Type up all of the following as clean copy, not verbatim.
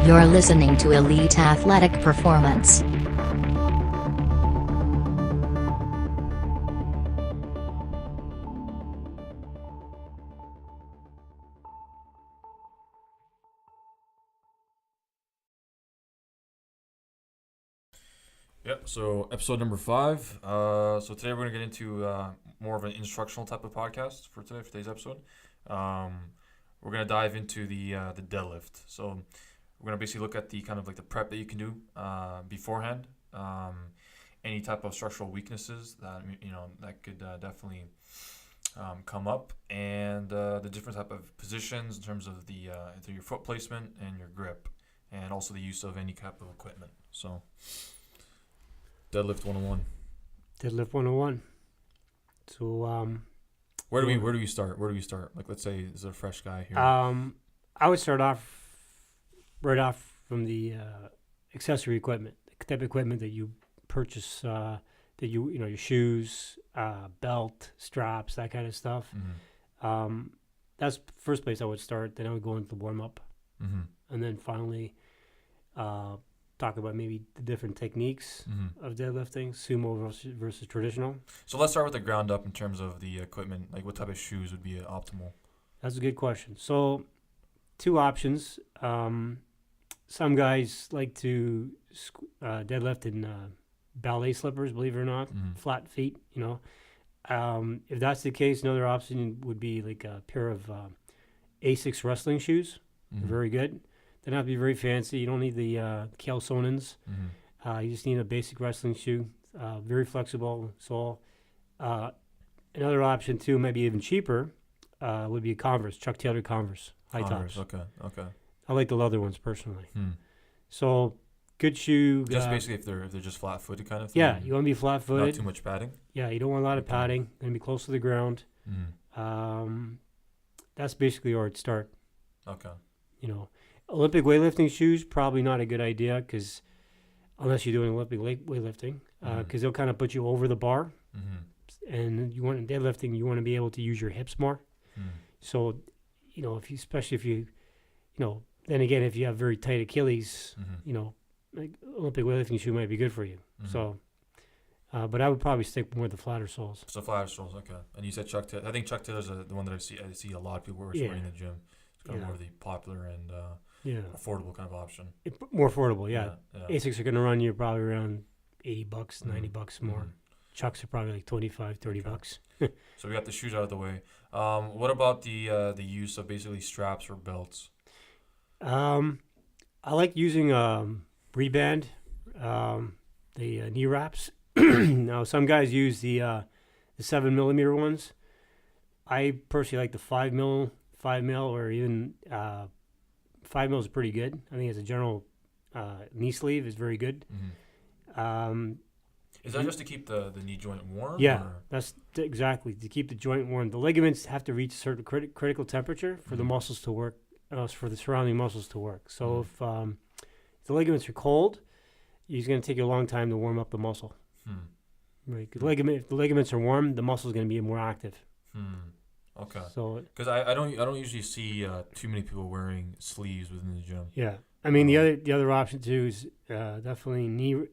You're listening to Elite Athletic Performance. Yep, so episode number 5. So today we're going to get into more of an instructional type of podcast for today's episode. We're going to dive into the deadlift. So we're going to basically look at the kind of like the prep that you can do beforehand, any type of structural weaknesses that that could definitely come up, and the different type of positions in terms of the your foot placement and your grip, and also the use of any type of equipment. So Deadlift 101. Deadlift 101. So where do we start? Like, let's say there's a fresh guy here. I would start off right off from the accessory equipment, the type of equipment that you purchase, that your shoes, belt, straps, that kind of stuff. Mm-hmm. That's the first place I would start. Then I would go into the warm up, and then finally talk about maybe the different techniques of deadlifting, sumo versus traditional. So let's start with the ground up in terms of the equipment. Like, what type of shoes would be optimal? That's a good question. So 2 options. Some guys like to deadlift in ballet slippers, believe it or not, flat feet, If that's the case, another option would be like a pair of Asics wrestling shoes. Very good. They don't have to be very fancy. You don't need the calçonins. You just need a basic wrestling shoe. Very flexible sole. Another option, too, maybe even cheaper, would be a Converse, Chuck Taylor Converse, high tops. Okay. I like the leather ones personally. So, good shoe. Just basically if they're just flat-footed kind of thing? Yeah, you want to be flat-footed. Not too much padding? Yeah, you don't want a lot of padding. Going to be close to the ground. That's basically where I'd start. Okay. Olympic weightlifting shoes, probably not a good idea, because unless you're doing Olympic weightlifting, because they'll kind of put you over the bar. And you want in deadlifting, you want to be able to use your hips more. So, especially if you, then again, if you have very tight Achilles, like Olympic weightlifting shoe might be good for you. So, but I would probably stick more with the flatter soles. So flatter soles, okay. And you said Chuck Taylor. I think Chuck Taylor's the one that I see a lot of people wearing in the gym. It's kind of more of the popular and affordable kind of option. More affordable, yeah. Asics are going to run you probably around $80, $90 more. Chucks are probably like $25, $30. So we got the shoes out of the way. What about the use of basically straps or belts? I like using reband, the knee wraps. Now, some guys use the 7mm ones. I personally like the 5mm, or even 5mm is pretty good. I think as a general knee sleeve is very good. Is that just to keep the knee joint warm? Yeah, that's exactly, to keep the joint warm. The ligaments have to reach a certain critical temperature for the muscles to work, for the surrounding muscles to work. So if the ligaments are cold, it's going to take you a long time to warm up the muscle. Right? If the ligaments are warm, the muscle is going to be more active. Okay. So because I don't usually see too many people wearing sleeves within the gym. Yeah, I mean the other option too is definitely knee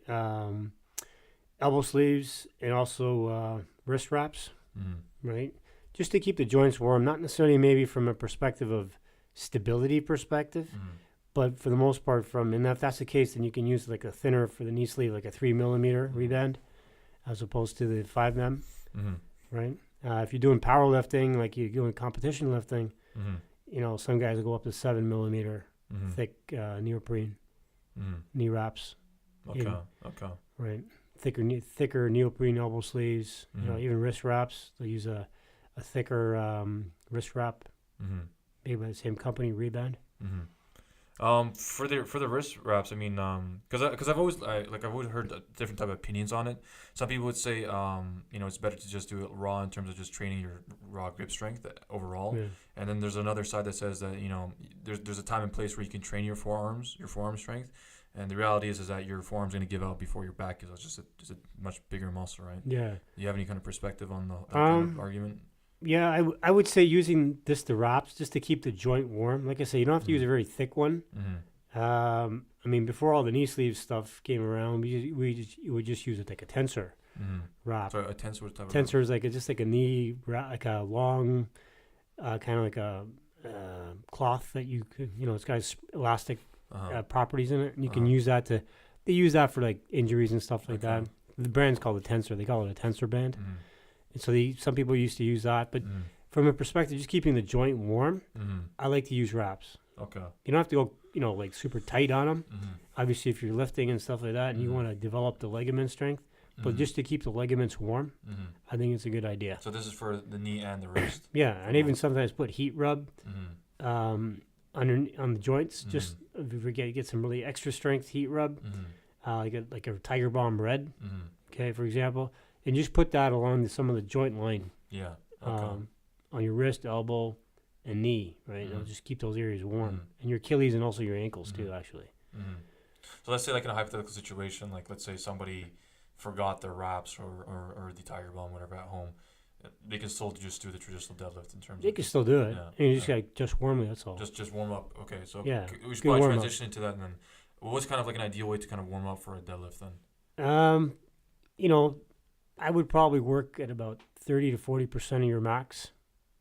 elbow sleeves and also wrist wraps, right? Just to keep the joints warm, not necessarily maybe from a perspective of stability perspective, but for the most part and if that's the case, then you can use like a thinner for the knee sleeve, like a 3mm reband, as opposed to the 5mm, right? If you're doing powerlifting, like you're doing competition lifting, some guys will go up to 7mm thick neoprene knee wraps. Okay. Right. Thicker neoprene elbow sleeves. Even wrist wraps. They'll use a thicker wrist wrap, maybe by the same company, Reband. For the wrist wraps, I mean, because I've always heard different type of opinions on it. Some people would say, it's better to just do it raw in terms of just training your raw grip strength overall. Yeah. And then there's another side that says that there's a time and place where you can train your forearm strength. And the reality is that your forearm's going to give out before your back is. It's just a much bigger muscle, right? Yeah. Do you have any kind of perspective on the kind of argument? Yeah, I would say using the wraps just to keep the joint warm. Like I say, you don't have to use a very thick one. I mean, before all the knee sleeve stuff came around, we would just use it like a tensor wrap. So a tensor type of Tensor is like just like a knee wrap, like a long, kind of like a cloth that you could, it's got elastic properties in it, and you can use that to. They use that for like injuries and stuff like that. The brand's called a tensor. They call it a tensor band. And so some people used to use that, but from a perspective, just keeping the joint warm, I like to use wraps. Okay. You don't have to go, like super tight on them. Obviously, if you're lifting and stuff like that, and you want to develop the ligament strength, but just to keep the ligaments warm, I think it's a good idea. So this is for the knee and the wrist. Yeah, and even sometimes put heat rub on the joints. Just if you get some really extra strength heat rub, like a Tiger Balm Red, okay, for example, and just put that along some of the joint line. Yeah. Okay. On your wrist, elbow, and knee, right? It'll just keep those areas warm, and your Achilles and also your ankles too, actually. So let's say, like in a hypothetical situation, like let's say somebody forgot their wraps or the Tiger Balm, whatever, at home. They can still just do the traditional deadlift in terms. They can still do it. Yeah, and you just got just warmly. That's all. Just warm up. Okay, so we should good probably transition into that. And then, what's kind of like an ideal way to kind of warm up for a deadlift then? I would probably work at about 30 to 40% of your max.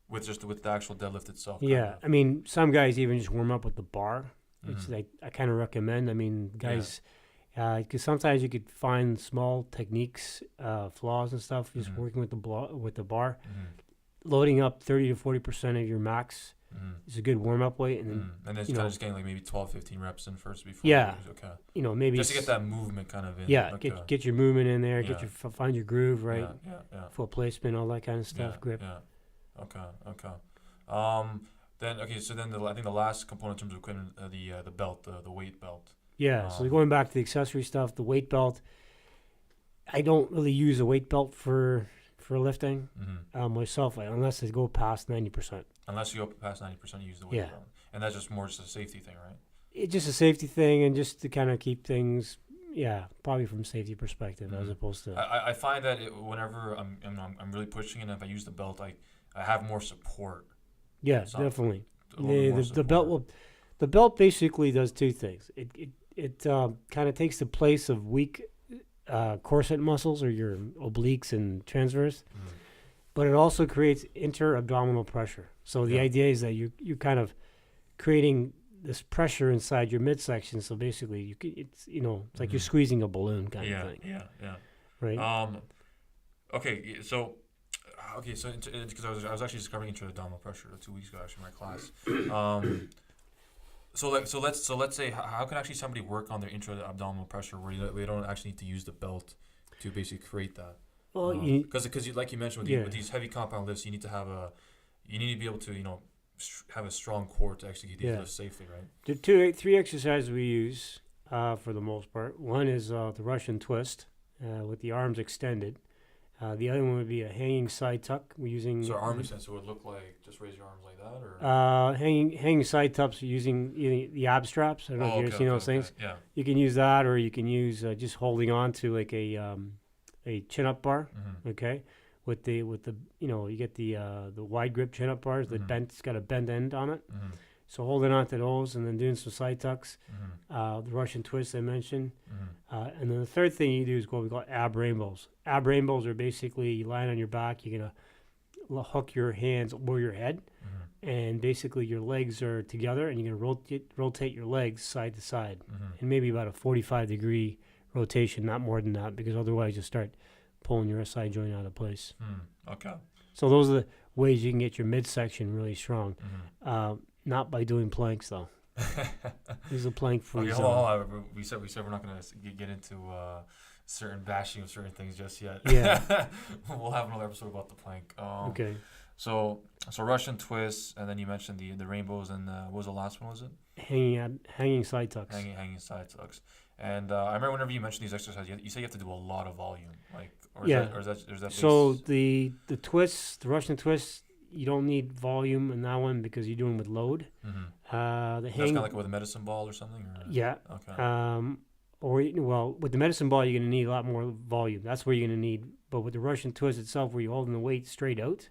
With the actual deadlift itself. Yeah, I mean, some guys even just warm up with the bar, which I kind of recommend. I mean, guys, because sometimes you could find small techniques, flaws and stuff, just working with the bar. Loading up 30 to 40% of your max is a good warm up weight, and then kind of just getting like maybe 12, 15 reps in first before. Yeah. Okay. Maybe just to get that movement kind of in. Yeah. Okay. Get your movement in there. Find your groove, right? Yeah. Foot placement, all that kind of stuff. Grip. Yeah. Okay. Then I think the last component in terms of equipment, the belt, the weight belt. Yeah. So going back to the accessory stuff, the weight belt. I don't really use a weight belt for lifting myself, unless I go past 90%. Unless you go past 90%, you use the weight belt, and that's just more just a safety thing, right? It's just a safety thing, and just to kind of keep things. Yeah, probably from a safety perspective, as opposed to. I find that whenever I'm really pushing, and if I use the belt, I have more support. Yeah, definitely. The belt basically does two things. It kind of takes the place of weak corset muscles or your obliques and transverse, but it also creates inter-abdominal pressure. So the idea is that you're kind of creating this pressure inside your midsection. So basically, it's like you're squeezing a balloon kind of thing. Yeah. Right. Okay. So because I was actually discovering intra-abdominal pressure 2 weeks ago, actually, in my class. So let's say how can actually somebody work on their intra-abdominal pressure where they don't actually need to use the belt to basically create that? Well, because like you mentioned with these heavy compound lifts, you need to be able to have a strong core to execute these lifts safely, right? The three exercises we use for the most part. One is the Russian twist with the arms extended. The other one would be a hanging side tuck. We're using arm extension. So it would look like just raise your arms like that, or hanging side tucks using the ab straps. I don't know if you've ever seen those things. Yeah. You can use that, or you can use just holding on to like a chin up bar. Okay, with the you get the wide grip chin up bars that it's got a bent end on it. So holding on to those and then doing some side tucks, the Russian twist I mentioned. And then the third thing you do is what we call ab rainbows. Ab rainbows are basically you lying on your back, you're going to hook your hands over your head, and basically your legs are together, and you're going to rotate your legs side to side, and maybe about a 45-degree rotation, not more than that, because otherwise you'll start pulling your SI joint out of place. Okay. So those are the ways you can get your midsection really strong. Not by doing planks, though. There's a plank free zone. We said we're not going to get into certain bashing of certain things just yet. Yeah. We'll have another episode about the plank. Okay. So Russian twists, and then you mentioned the rainbows, and what was the last one? Was it hanging side tucks? Hanging side tucks. And I remember whenever you mentioned these exercises, you say you have to do a lot of volume, or is that so the twists, the Russian twists. You don't need volume in that one because you're doing with load. That's kind of like with a medicine ball or something? Or? Yeah. Okay. With the medicine ball, you're going to need a lot more volume. That's where you're going to need. But with the Russian twist itself, where you're holding the weight straight out,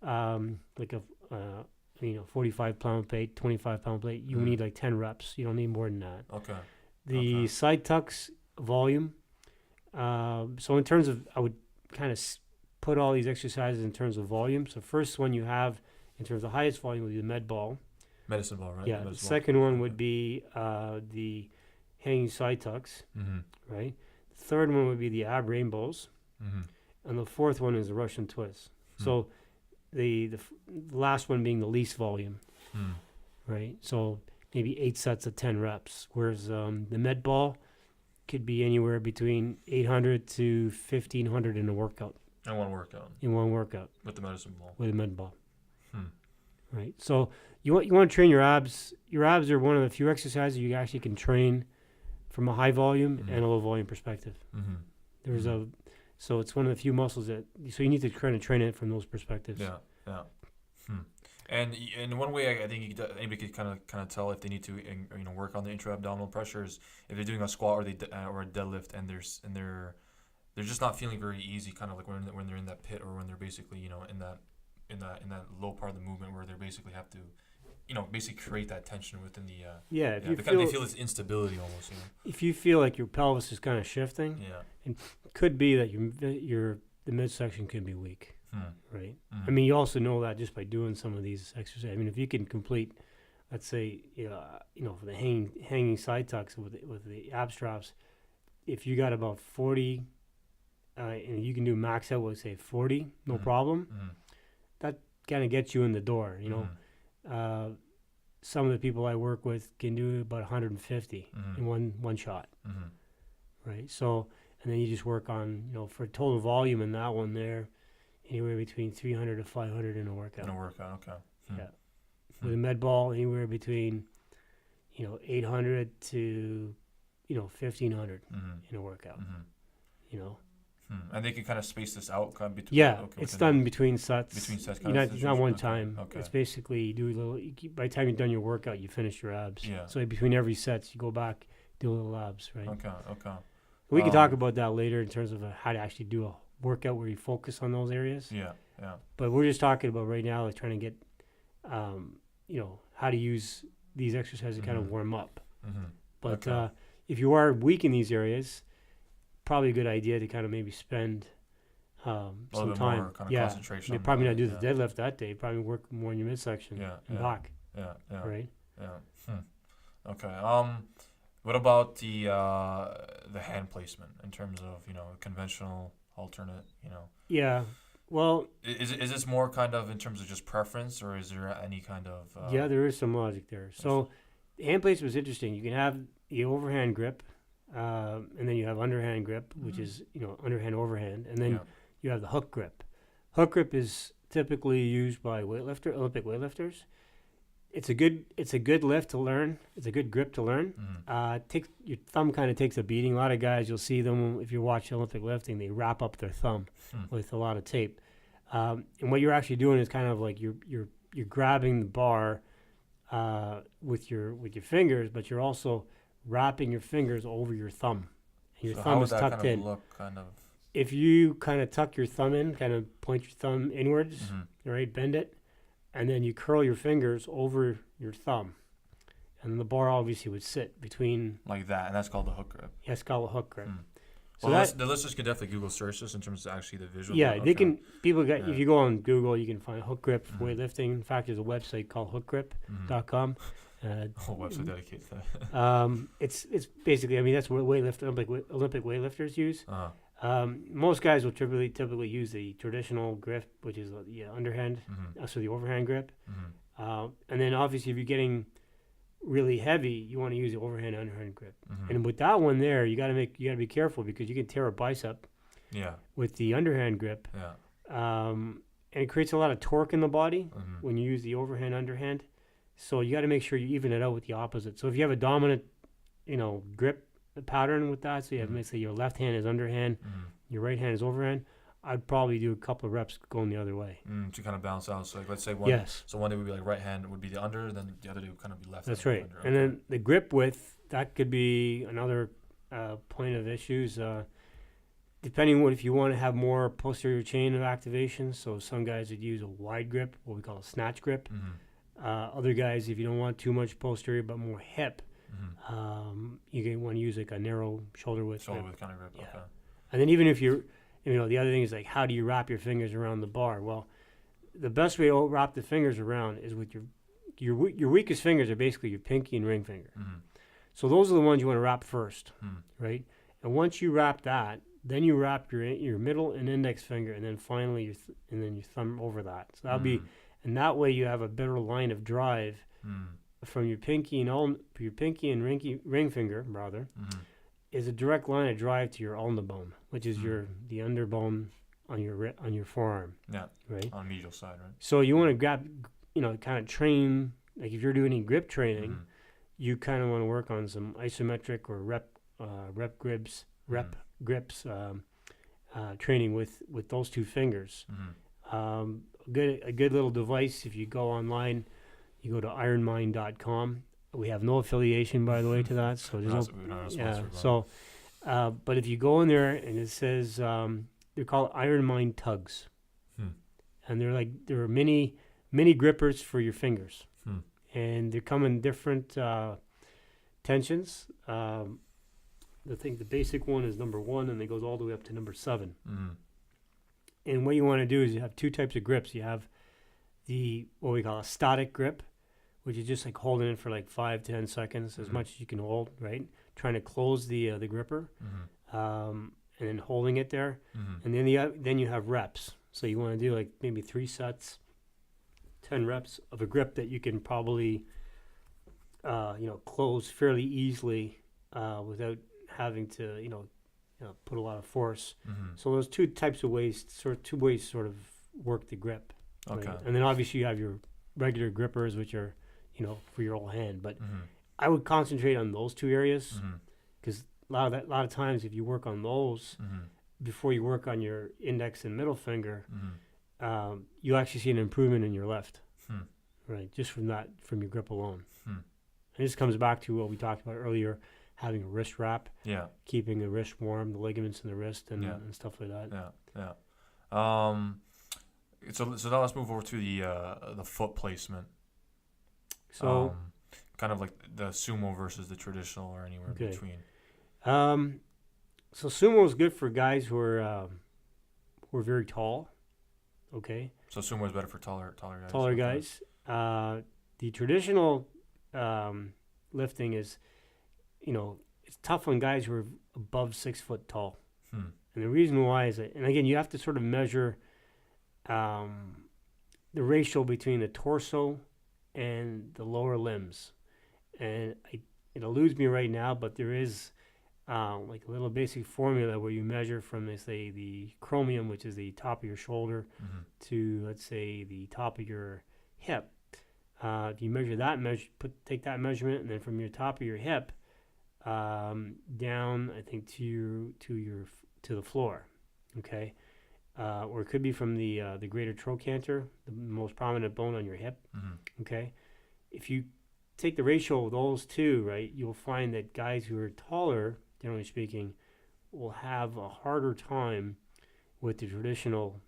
like 45-pound plate, 25-pound plate, you need like 10 reps. You don't need more than that. Okay. The side tucks volume. So in terms of, I would kind of put all these exercises in terms of volume. So first one you have in terms of highest volume would be the medicine ball, right? Yeah. The second one would be the hanging side tucks, right? The third one would be the ab rainbows, and the fourth one is the Russian twist. So the last one being the least volume, right? So maybe 8 sets of 10 reps, whereas the med ball could be anywhere between 800 to 1,500 in a workout. In one workout. With the medicine ball. With a med ball. Right. So you want to train your abs. Your abs are one of the few exercises you actually can train from a high volume and a low volume perspective. So it's one of the few muscles that, so you need to kind of train it from those perspectives. Yeah. And in one way, I think anybody could kind of tell if they need to work on the intra-abdominal pressures if they're doing a squat or a deadlift and they're just not feeling very easy, kind of like when they're in that pit or when they're basically in that low part of the movement where they basically have to basically create that tension within the they feel this instability almost. If you feel like your pelvis is kind of shifting, and it could be that the midsection could be weak. Right. I mean, you also know that just by doing some of these exercises. I mean, if you can complete, let's say, for the hanging side tucks with the ab straps, if you got about 40, and you can do max out with say 40, no problem. That kind of gets you in the door. Some of the people I work with can do about 150 in one shot. Right. So, and then you just work on for total volume in that one there. Anywhere between 300 to 500 in a workout. Okay. Yeah. With a med ball, anywhere between, 800 to, 1,500 in a workout. And they can kind of space this out between. Yeah, it's done between sets. It's not one time. Okay. It's basically you do a little. By the time you've done your workout, you finish your abs. Yeah. So between every sets, you go back, do a little abs, right? Okay. We can talk about that later in terms of how to actually do a workout where you focus on those areas. Yeah. But we're just talking about right now, like trying to get, how to use these exercises to kind of warm up. But if you are weak in these areas, probably a good idea to kind of maybe spend some time. More kind of concentration. You probably not do the deadlift that day. Probably work more in your midsection and back. Yeah. Right. Yeah. Okay. What about the hand placement in terms of conventional, alternate? Yeah. Well, is this more kind of in terms of just preference, or is there any kind of? There is some logic there. So, the hand placement was interesting. You can have the overhand grip, and then you have underhand grip, which is underhand overhand, and then you have the hook grip. Hook grip is typically used by Olympic weightlifters. It's a good lift to learn. It's a good grip to learn. Your thumb kind of takes a beating. A lot of guys, you'll see them if you watch Olympic lifting, they wrap up their thumb with a lot of tape. And what you're actually doing is kind of like you're grabbing the bar with your fingers, but you're also wrapping your fingers over your thumb. And your thumb is tucked in. If you kind of tuck your thumb in, kind of point your thumb inwards, right, bend it, and then you curl your fingers over your thumb. And then the bar obviously would sit between... Like that, and that's called the hook grip. Yeah, it's called a hook grip. So the listeners can definitely Google search this in terms of actually the visual. Yeah, they can... If you go on Google, you can find hook grip weightlifting. In fact, there's a website called hookgrip.com. Whole website dedicated to that. It's basically, that's what Olympic weightlifters use. Most guys will typically use the traditional grip, which is the underhand, so the overhand grip. And then obviously if you're getting really heavy, you want to use the overhand underhand grip. And with that one there, you got to be careful because you can tear a bicep with the underhand grip. And it creates a lot of torque in the body when you use the overhand underhand. So you got to make sure you even it out with the opposite. So if you have a dominant, grip pattern with that, so you have, let's say your left hand is underhand, your right hand is overhand, I'd probably do a couple of reps going the other way. To kind of balance out. So like, let's say one day would be like right hand would be the under, then the other day would kind of be left. That's right. Under. And then the grip width, that could be another point of issues. Depending on if you want to have more posterior chain of activation, so some guys would use a wide grip, what we call a snatch grip. Other guys, if you don't want too much posterior but more hip, you can want to use like a narrow shoulder width. Shoulder width kind of grip. Yeah. Okay. And then even if you're, the other thing is like, how do you wrap your fingers around the bar? Well, the best way to wrap the fingers around is with your weakest fingers are basically your pinky and ring finger. So those are the ones you want to wrap first, right? And once you wrap that, then you wrap your middle and index finger, and then finally your thumb over that. So that'll be, and that way you have a better line of drive from your pinky and ring finger rather, is a direct line of drive to your ulna bone, which is the underbone on your forearm. Yeah. Right. On the medial side, right? So you want to grab, kind of train, like if you're doing any grip training, you kind of want to work on some isometric or rep grips training with those two fingers. A good little device, if you go online, you go to ironmind.com. We have no affiliation, by the way, to that. So there's but if you go in there and it says they're called Iron Mind tugs, and they're mini grippers for your fingers, and they come in different tensions. The basic one is number 1, and it goes all the way up to number 7. And what you want to do is you have two types of grips. You have what we call a static grip, which is just like holding it for like 5-10 seconds, as much as you can hold, right? Trying to close the gripper, and then holding it there. And then you have reps. So you want to do like maybe 3 sets, 10 reps of a grip that you can probably close fairly easily without having to put a lot of force. So those two ways sort of work the grip. Okay. Right? And then obviously you have your regular grippers, which are for your whole hand. But I would concentrate on those two areas, because a lot of times if you work on those before you work on your index and middle finger, you actually see an improvement in your lift, right? Just from your grip alone. And this comes back to what we talked about earlier, having a wrist wrap, keeping the wrist warm, the ligaments in the wrist, and stuff like that. So now let's move over to the foot placement. So kind of like the sumo versus the traditional, or anywhere in between. So sumo is good for guys who are very tall. Okay. So sumo is better for taller guys. Taller guys. The traditional lifting is, it's tough on guys who are above 6 foot tall. And the reason why is that, and again, you have to sort of measure the ratio between the torso and the lower limbs. And it eludes me right now, but there is like a little basic formula where you measure from, the chromium, which is the top of your shoulder, to, let's say, the top of your hip. You measure that, take that measurement, and then from your top of your hip down, I think, to the floor, okay? Or it could be from the greater trochanter, the most prominent bone on your hip, okay? If you take the ratio of those two, right, you'll find that guys who are taller, generally speaking, will have a harder time with the traditional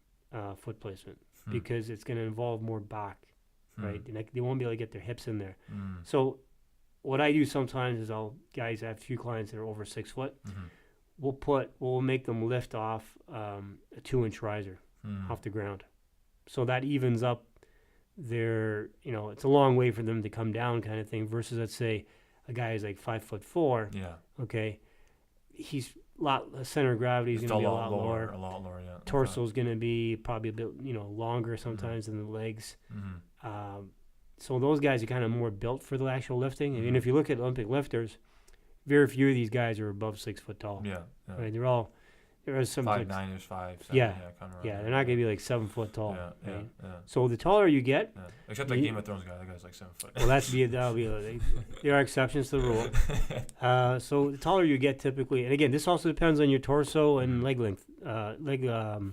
foot placement, because it's going to involve more back, right? And they won't be able to get their hips in there. So what I do sometimes is I have a few clients that are over 6 foot. We'll make them lift off a 2-inch riser off the ground. So that evens up their, it's a long way for them to come down kind of thing, versus, let's say, a guy who's like 5'4". Okay. He's center of gravity is going to be a lot lower. Torso is going to be probably a bit, longer sometimes than the legs. So those guys are kind of more built for the actual lifting. And if you look at Olympic lifters, very few of these guys are above 6 foot tall. Right? There are some 5'9" 5'7". They're not gonna be like 7 foot tall. Yeah. So the taller you get, except that Game of Thrones guy, that guy's like 7 foot. Well, there are exceptions to the rule. So the taller you get, typically, and again, this also depends on your torso and leg length, lower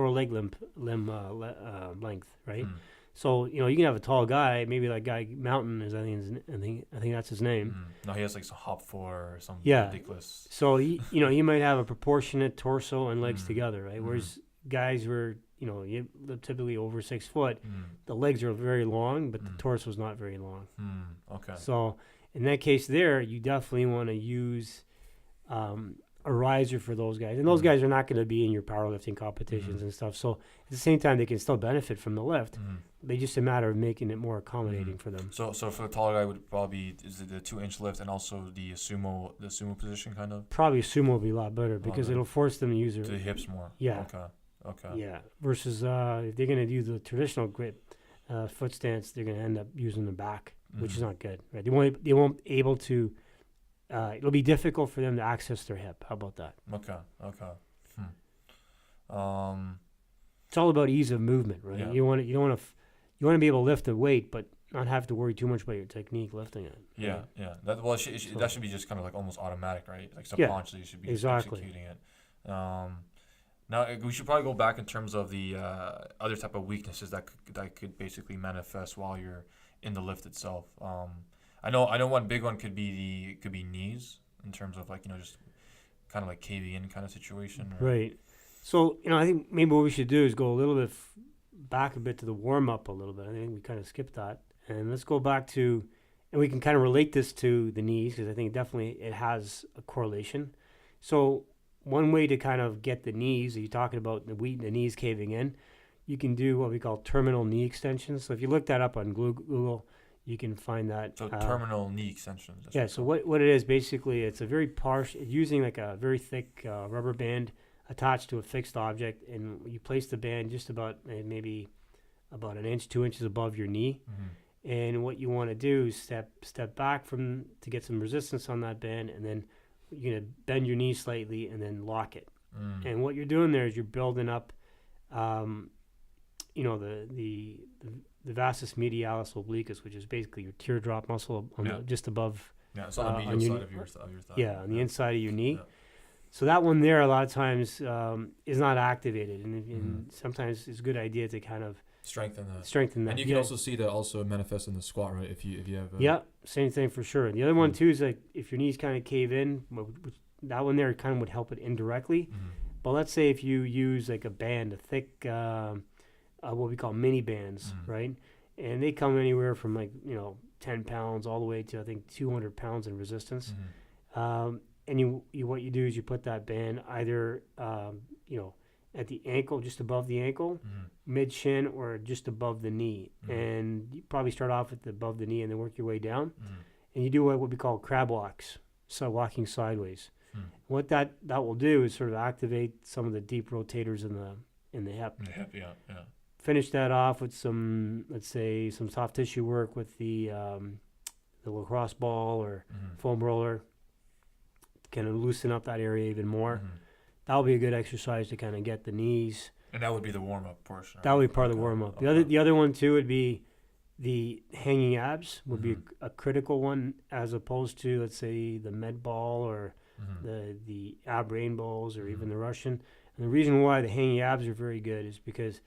leg length, right? So you can have a tall guy, maybe like guy Mountain is, I think that's his name. No, he has like some hop 4 or something ridiculous. So he might have a proportionate torso and legs together, right? Whereas guys who are, you live typically over 6 foot, the legs are very long, but the torso is not very long. Okay. So in that case there, you definitely want to use a riser for those guys. And those guys are not going to be in your powerlifting competitions and stuff. So at the same time, they can still benefit from the lift. They just a matter of making it more accommodating for them. So for the taller guy would probably be, is it the 2-inch lift and also the sumo position kind of? Probably sumo will be a lot better because it'll force them to use the hips more. Yeah. Okay. Yeah. Versus if they're going to do the traditional grip foot stance, they're going to end up using the back, which is not good. Right? They won't able to. It'll be difficult for them to access their hip. How about that? Okay. It's all about ease of movement, right? Yeah. You want to be able to lift the weight, but not have to worry too much about your technique lifting it. Yeah, right? yeah. That should be just kind of like almost automatic, right? Like subconsciously, you should be just executing it. Now we should probably go back in terms of the other type of weaknesses that could basically manifest while you're in the lift itself. I know one big one could be knees in terms of like just kind of like caving in kind of situation. Right. So I think maybe what we should do is go a little bit back a bit to the warm up a little bit. I think we kind of skipped that, and let's go back to, and we can kind of relate this to the knees because I think definitely it has a correlation. So one way to kind of get the knees, you're talking about the knees caving in, you can do what we call terminal knee extensions. So if you look that up on Google, you can find that. So terminal knee extensions. Yeah. So what it is basically, it's a very using like a very thick rubber band attached to a fixed object, and you place the band just about maybe about 1 inch, 2 inches above your knee. And what you want to do is step back to get some resistance on that band, and then you're gonna bend your knee slightly and then lock it. And what you're doing there is you're building up, the vastus medialis obliquus, which is basically your teardrop muscle just above. Yeah, it's on the medial side of your thigh. Yeah, on the inside of your knee. Yeah. So that one there, a lot of times, is not activated, and sometimes it's a good idea to kind of strengthen that. And you can also see that also manifest in the squat, right? If you have. Same thing for sure. And the other one too is like if your knees kind of cave in, that one there kind of would help it indirectly. But let's say if you use like a band, a thick, what we call mini bands, right? And they come anywhere from like 10 pounds all the way to I think 200 pounds in resistance. And you what you do is you put that band either at the ankle, just above the ankle, mid shin, or just above the knee. And you probably start off at above the knee and then work your way down. And you do what we call crab walks, so walking sideways. What that will do is sort of activate some of the deep rotators in the hip. The hip, yeah. Finish that off with some, let's say, some soft tissue work with the lacrosse ball or foam roller. Kind of loosen up that area even more. That'll be a good exercise to kind of get the knees. And that would be the warm-up portion. Right? That would be part of the warm-up. The other one too would be the hanging abs would be a critical one, as opposed to, let's say, the med ball or the ab rainbows or even the Russian. And the reason why the hanging abs are very good is because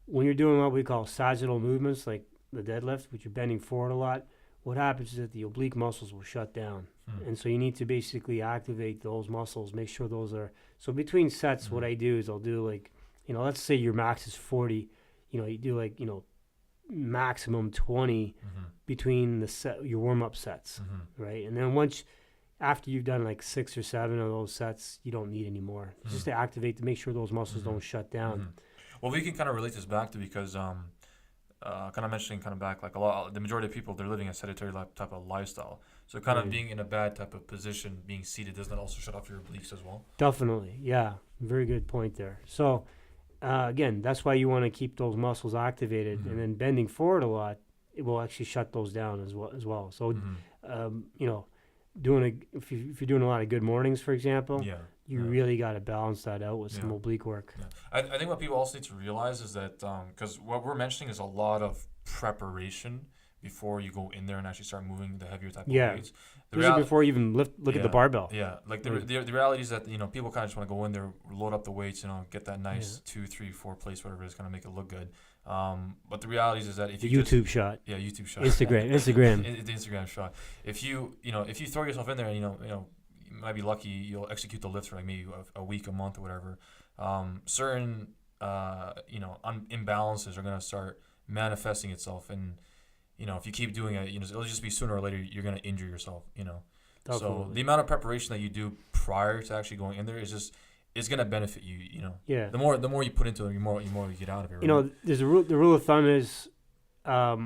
when you're doing what we call sagittal movements, like the deadlift, which you're bending forward a lot, what happens is that the oblique muscles will shut down. And so you need to basically activate those muscles, make sure those are... So between sets, what I do is I'll do like, let's say your max is 40, you do like, maximum 20 between your warm-up sets, right? And then after you've done like 6 or 7 of those sets, you don't need any more. Just to activate, to make sure those muscles don't shut down. Well, we can kind of relate this back to because... kind of mentioning back, like the majority of people, they're living a sedentary type of lifestyle. So kind of being in a bad type of position, being seated, doesn't that also shut off your obliques as well? Definitely, yeah. Very good point there. So again, that's why you want to keep those muscles activated, and then bending forward a lot, it will actually shut those down as well. So if you're doing a lot of good mornings, for example, you really got to balance that out with some oblique work. I think what people also need to realize is that because what we're mentioning is a lot of preparation before you go in there and actually start moving the heavier type of weights. This is before you even look at the barbell. Yeah, like the reality is that people kind of just want to go in there, load up the weights, get that nice 2, 3, 4 place, whatever it is, kind of make it look good. But the reality is that if you YouTube shot, YouTube shot, Instagram, the Instagram shot. If you throw yourself in there, and you might be lucky, you'll execute the lift for like maybe a week, a month, or whatever. Certain imbalances are gonna start manifesting itself, and if you keep doing it, it'll just be sooner or later you're gonna injure yourself. So Definitely. the amount of preparation that you do prior to actually going in there is gonna benefit you. Yeah. The more you put into it, the more you get out of it. Right? There's a rule. The rule of thumb is, I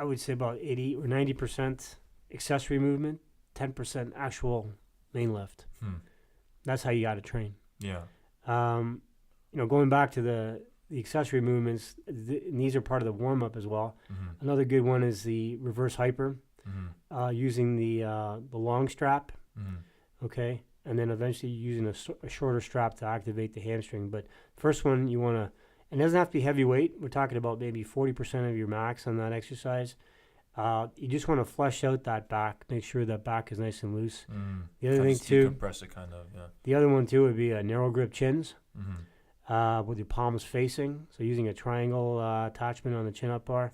would say about 80 or 90% accessory movement, 10% actual main lift. That's how you got to train. Yeah. Going back to the accessory movements, and these are part of the warm up as well. Mm-hmm. Another good one is the reverse hyper, using the long strap. Mm-hmm. Okay, and then eventually using a shorter strap to activate the hamstring. But first one you want to, and it doesn't have to be heavy weight. We're talking about maybe 40% of your max on that exercise. You just want to flesh out that back, make sure that back is nice and loose. The other thing too, compress it kind of. Yeah. the other one too would be a narrow grip chins. Mm-hmm. With your palms facing, so using a triangle attachment on the chin-up bar,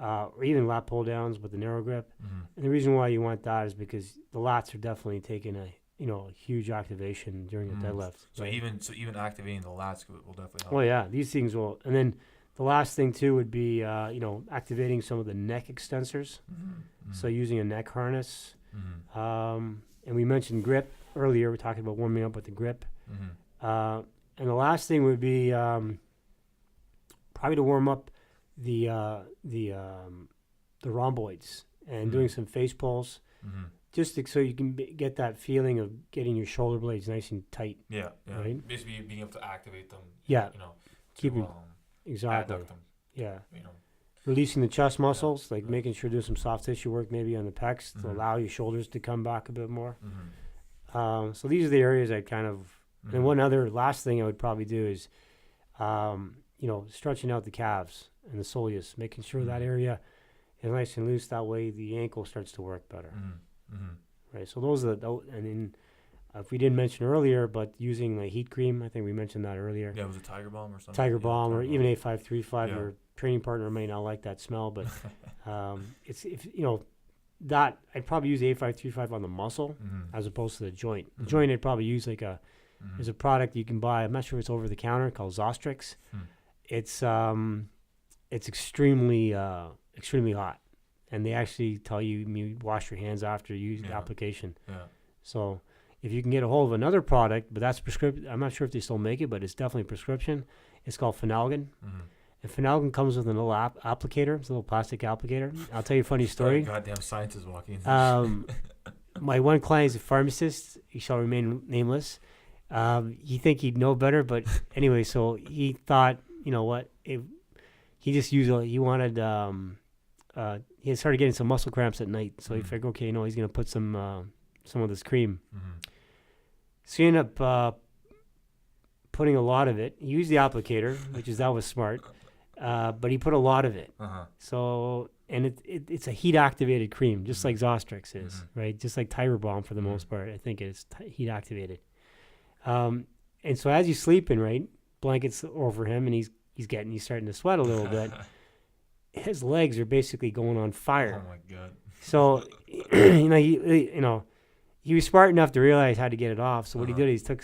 or even lat pull-downs with the narrow grip. Mm-hmm. And the reason why you want that is because the lats are definitely taking a huge activation during the deadlift. So right? even activating the lats will definitely help. Well, yeah, these things will. And then the last thing too would be activating some of the neck extensors. Mm-hmm. So using a neck harness. Mm-hmm. And we mentioned grip earlier. We're talking about warming up with the grip. Mm-hmm. And the last thing would be probably to warm up the rhomboids and doing some face pulls, just so you can get that feeling of getting your shoulder blades nice and tight. Yeah. Right? Basically, being able to activate them. Yeah. Keeping Exactly. adduct them. Yeah. Releasing the chest muscles, like making sure there's some soft tissue work maybe on the pecs to allow your shoulders to come back a bit more. So these are the areas I kind of. And one other last thing I would probably do is, stretching out the calves and the soleus, making sure that area is nice and loose. That way the ankle starts to work better. Right. So those are and then if we didn't mention earlier, but using the heat cream, I think we mentioned that earlier. Yeah, it was a Tiger Balm or something. Tiger Balm or even A535. Yeah. Your training partner may not like that smell, but that I'd probably use A535 on the muscle as opposed to the joint. The joint I'd probably use there's a product you can buy. I'm not sure if it's over the counter called Zostrix. It's extremely hot, and they actually tell you wash your hands after you use the application. Yeah. So if you can get a hold of another product, but that's prescription. I'm not sure if they still make it, but it's definitely prescription. It's called Phenalgan. And Phenalgan comes with a little applicator. It's a little plastic applicator. I'll tell you a funny story. Goddamn scientist walking in. My one client is a pharmacist. He shall remain nameless. You think he'd know better, but anyway, so he thought, you know what, he just used, he wanted, he had started getting some muscle cramps at night, so he figured, okay, he's going to put some of this cream. So he ended up putting a lot of it. He used the applicator, that was smart, but he put a lot of it. So, and it's a heat-activated cream, just like Zostrix is, right? Just like Tiger Balm for the most part, I think it's heat-activated. And so as he's sleeping, right, blankets over him, and he's starting to sweat a little bit. His legs are basically going on fire. Oh my god! So, he was smart enough to realize how to get it off. So what he did is he took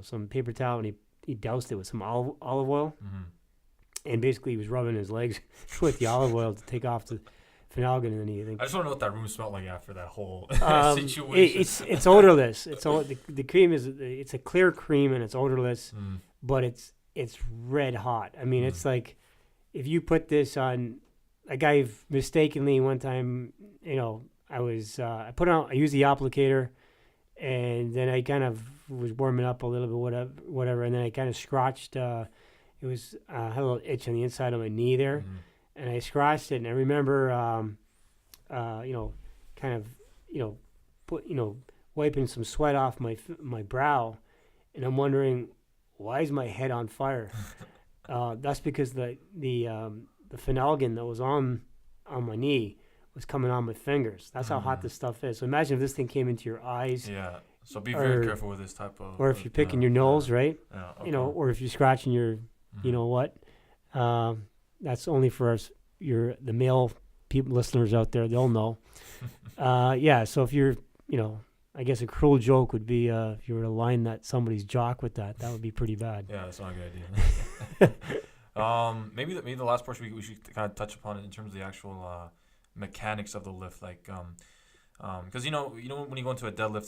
some paper towel and he doused it with some olive oil, and basically he was rubbing his legs with the olive oil to take off the Phenalgan, and then I just want to know what that room smelled like after that whole situation. It's odorless. The cream it's a clear cream and it's odorless, but it's red hot. I mean, it's like if you put this on, like I've mistakenly one time, I used the applicator, and then I kind of was warming up a little bit, whatever, and then I kind of scratched. Had a little itch on the inside of my knee there. And I scratched it, and I remember, wiping some sweat off my brow, and I'm wondering, why is my head on fire? That's because the Phenalgan that was on my knee was coming on my fingers. That's how hot this stuff is. So imagine if this thing came into your eyes. Yeah. So be very careful with this type of. Or if you're picking your nose, right? Yeah. Okay. Or if you're scratching your, that's only for us. The male listeners out there, they'll know. So if you're, I guess a cruel joke would be if you were to line somebody's jock with that would be pretty bad. Yeah, that's not a good idea. Maybe the last portion we should kind of touch upon it in terms of the actual mechanics of the lift, like because you know when you go into a deadlift,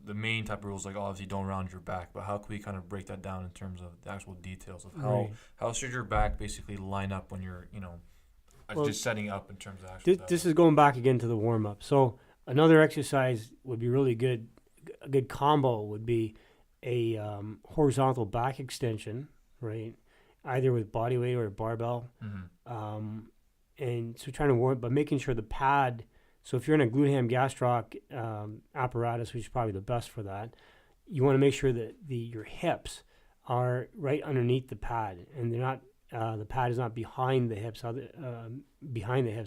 the main type of rules, like obviously don't round your back, but how can we kind of break that down in terms of the actual details of how should your back basically line up when you're just setting up in terms of actual this is going back again to the warm up. So another exercise would be really good. A good combo would be a horizontal back extension, right? Either with body weight or a barbell. Mm-hmm. And so trying to warm, but making sure the pad. So if you're in a gluteum gastroc apparatus, which is probably the best for that, you want to make sure that your hips are right underneath the pad, and they're not. The pad is not behind the hips.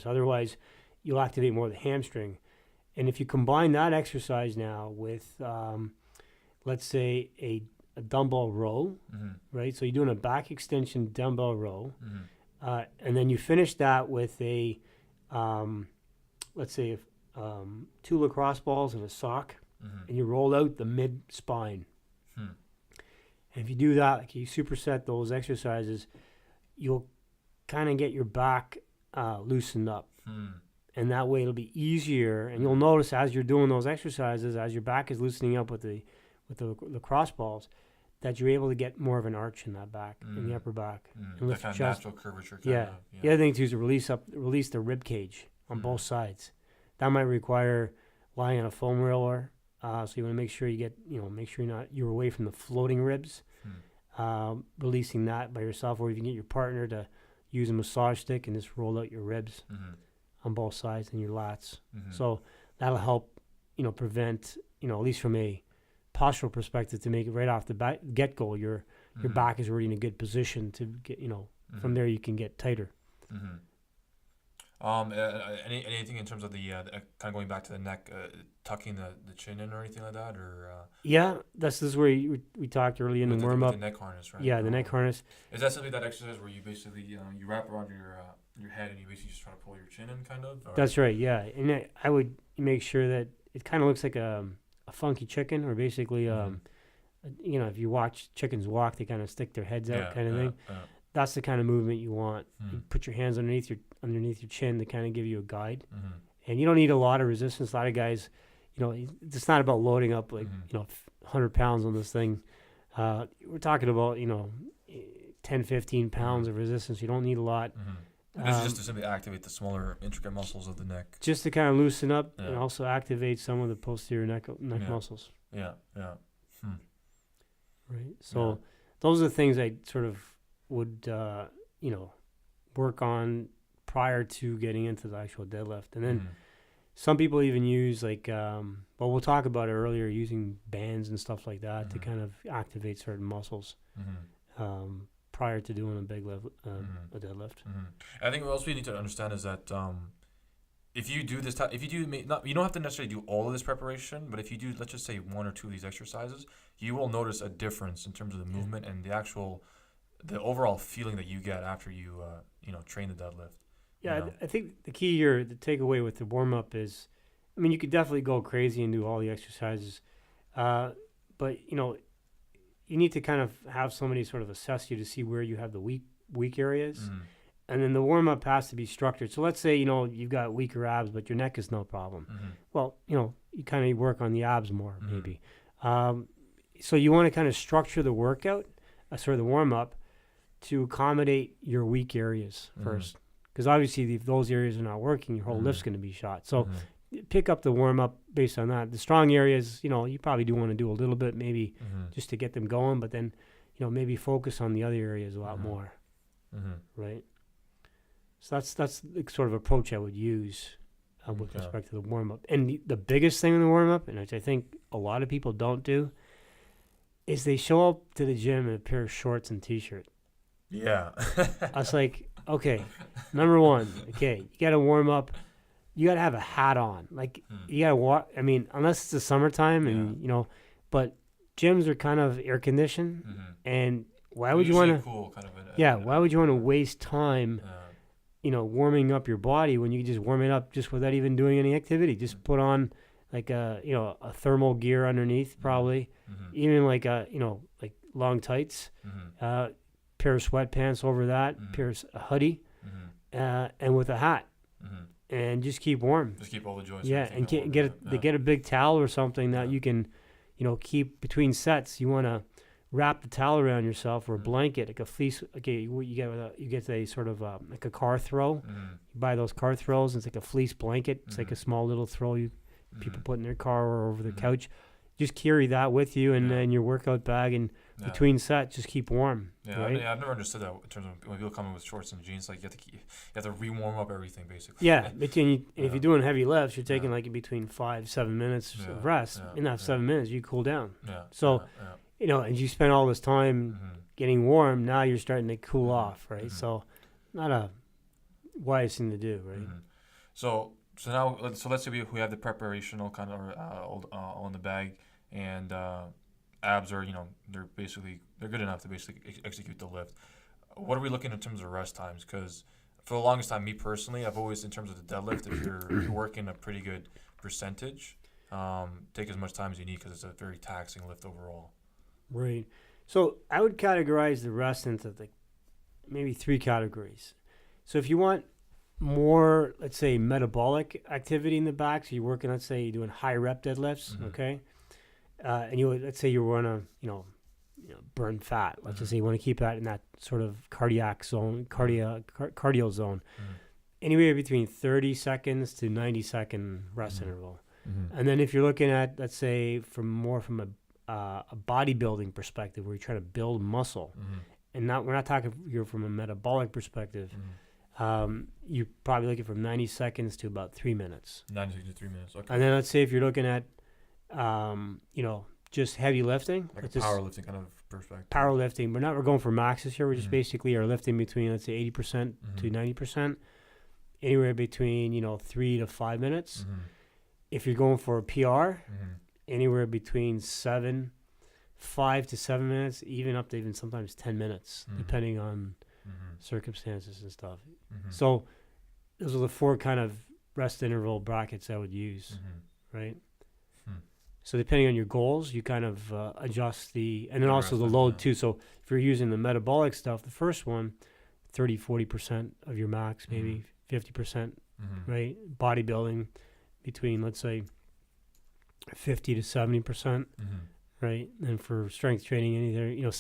Otherwise, you'll activate more of the hamstring. And if you combine that exercise now with, let's say, a dumbbell row, mm-hmm. right? So you're doing a back extension dumbbell row, mm-hmm. And then you finish that with a, let's say, 2 lacrosse balls and a sock, mm-hmm. and you roll out the mid spine. Hmm. And if you do that, like you superset those exercises, you'll kind of get your back loosened up. Hmm. And that way it'll be easier. And you'll notice as you're doing those exercises, as your back is loosening up with the lacrosse balls, that you're able to get more of an arch in that back, in the upper back. And lift that kind of natural curvature. Yeah. The other thing too is to release the rib cage on both sides. That might require lying on a foam roller. So you want to make sure you get, make sure you're away from the floating ribs. Releasing that by yourself, or you can get your partner to use a massage stick and just roll out your ribs on both sides and your lats. So that'll help, prevent, at least from a postural perspective, to make it right off the get-go, your back is already in a good position to get, from there you can get tighter. Anything in terms of the kind of going back to the neck, tucking the chin in or anything like that, or yeah, this is where we talked early in the warm up. The neck harness, right? Yeah, the neck harness. Is that simply that exercise where you basically you wrap around your head and you basically just try to pull your chin in, kind of? Or? That's right. Yeah, and I would make sure that it kind of looks like a funky chicken, or basically if you watch chickens walk, they kind of stick their heads out, kind of thing. That's the kind of movement you want. You put your hands underneath your chin to kind of give you a guide. And you don't need a lot of resistance. A lot of guys, it's not about loading up 100 pounds on this thing. We're talking about 10, 15 pounds of resistance. You don't need a lot. This is just to simply activate the smaller intricate muscles of the neck. Just to kind of loosen up and also activate some of the posterior neck muscles. Yeah. Right. So those are the things I sort of would work on prior to getting into the actual deadlift. And then some people even use we'll talk about it earlier, using bands and stuff like that to kind of activate certain muscles prior to doing a big a deadlift. I think what else we need to understand is that if you do this you don't have to necessarily do all of this preparation, but if you do, let's just say 1 or 2 of these exercises, you will notice a difference in terms of the movement and the overall feeling that you get after you train the deadlift. Yeah, I think the key here, the takeaway with the warm up is, you could definitely go crazy and do all the exercises, but you need to kind of have somebody sort of assess you to see where you have the weak areas, and then the warm up has to be structured. So let's say you've got weaker abs, but your neck is no problem. Well, you kind of work on the abs more maybe. So you want to kind of structure the workout, the warm up, to accommodate your weak areas first. Because obviously, if those areas are not working, your whole lift's going to be shot. So pick up the warm-up based on that. The strong areas, you probably do want to do a little bit, maybe just to get them going. But then, maybe focus on the other areas a lot more, right? So that's the sort of approach I would use with respect to the warm-up. And the biggest thing in the warm-up, and which I think a lot of people don't do, is they show up to the gym in a pair of shorts and T-shirt. Yeah. I was like, okay, number one, you got to warm up. You got to have a hat on. You got to walk. Unless it's the summertime and, but gyms are kind of air conditioned. And why would you want to, cool, kind of why would you want to waste time, warming up your body when you can just warm it up just without even doing any activity? Just put on like a a thermal gear underneath, probably, even like like long tights, pair of sweatpants over that, pair of a hoodie, and with a hat, and just keep warm. Just keep all the joints. Yeah, and get a big towel or something that you can, keep between sets. You want to wrap the towel around yourself, or a blanket, like a fleece. Okay, you get a sort of like a car throw. You buy those car throws. And it's like a fleece blanket. It's like a small little throw people put in their car or over their couch. Just carry that with you, and then your workout bag, and between sets, just keep warm. Yeah, right? I've never understood that in terms of when people come in with shorts and jeans. Like you have to re-warm up everything basically. Yeah, if you're doing heavy lifts, you're taking like in between 5-7 minutes of rest. In that 7 minutes, you cool down. Yeah. So, and you spend all this time getting warm. Now you're starting to cool off, right? So, not a wise thing to do, right? So now, let's say we have the preparational kind of on the bag, and abs are they're good enough to basically execute the lift. What are we looking in terms of rest times? Because for the longest time, me personally, I've always, in terms of the deadlift, if you're working a pretty good percentage, take as much time as you need, because it's a very taxing lift overall. Right. So I would categorize the rest into maybe 3 categories. So if you want more, let's say, metabolic activity in the back, so you're working, let's say you're doing high rep deadlifts, okay, and let's say you want to burn fat. Let's just say you want to keep that in that sort of cardiac zone, cardio zone, anywhere between 30 seconds to 90-second rest interval. And then if you're looking at, let's say, from a bodybuilding perspective, where you're trying to build muscle, and we're not talking you're from a metabolic perspective. You're probably looking from 90 seconds to about 3 minutes. 90 seconds to 3 minutes. Okay. And then let's say if you're looking at, just heavy lifting, like a powerlifting kind of perspective. Powerlifting. We're going for maxes here. We just basically are lifting between, let's say, 80% to 90%, anywhere between 3 to 5 minutes. If you're going for a PR, anywhere between 5 to 7 minutes, even up to even sometimes 10 minutes, depending on circumstances and stuff. So those are the 4 kind of rest interval brackets I would use, right? So depending on your goals, you kind of adjust and then also the load too. So if you're using the metabolic stuff, the first one, 30-40% of your max, maybe 50%, right? Bodybuilding between, let's say, 50 to 70%, right? And for strength training, anything,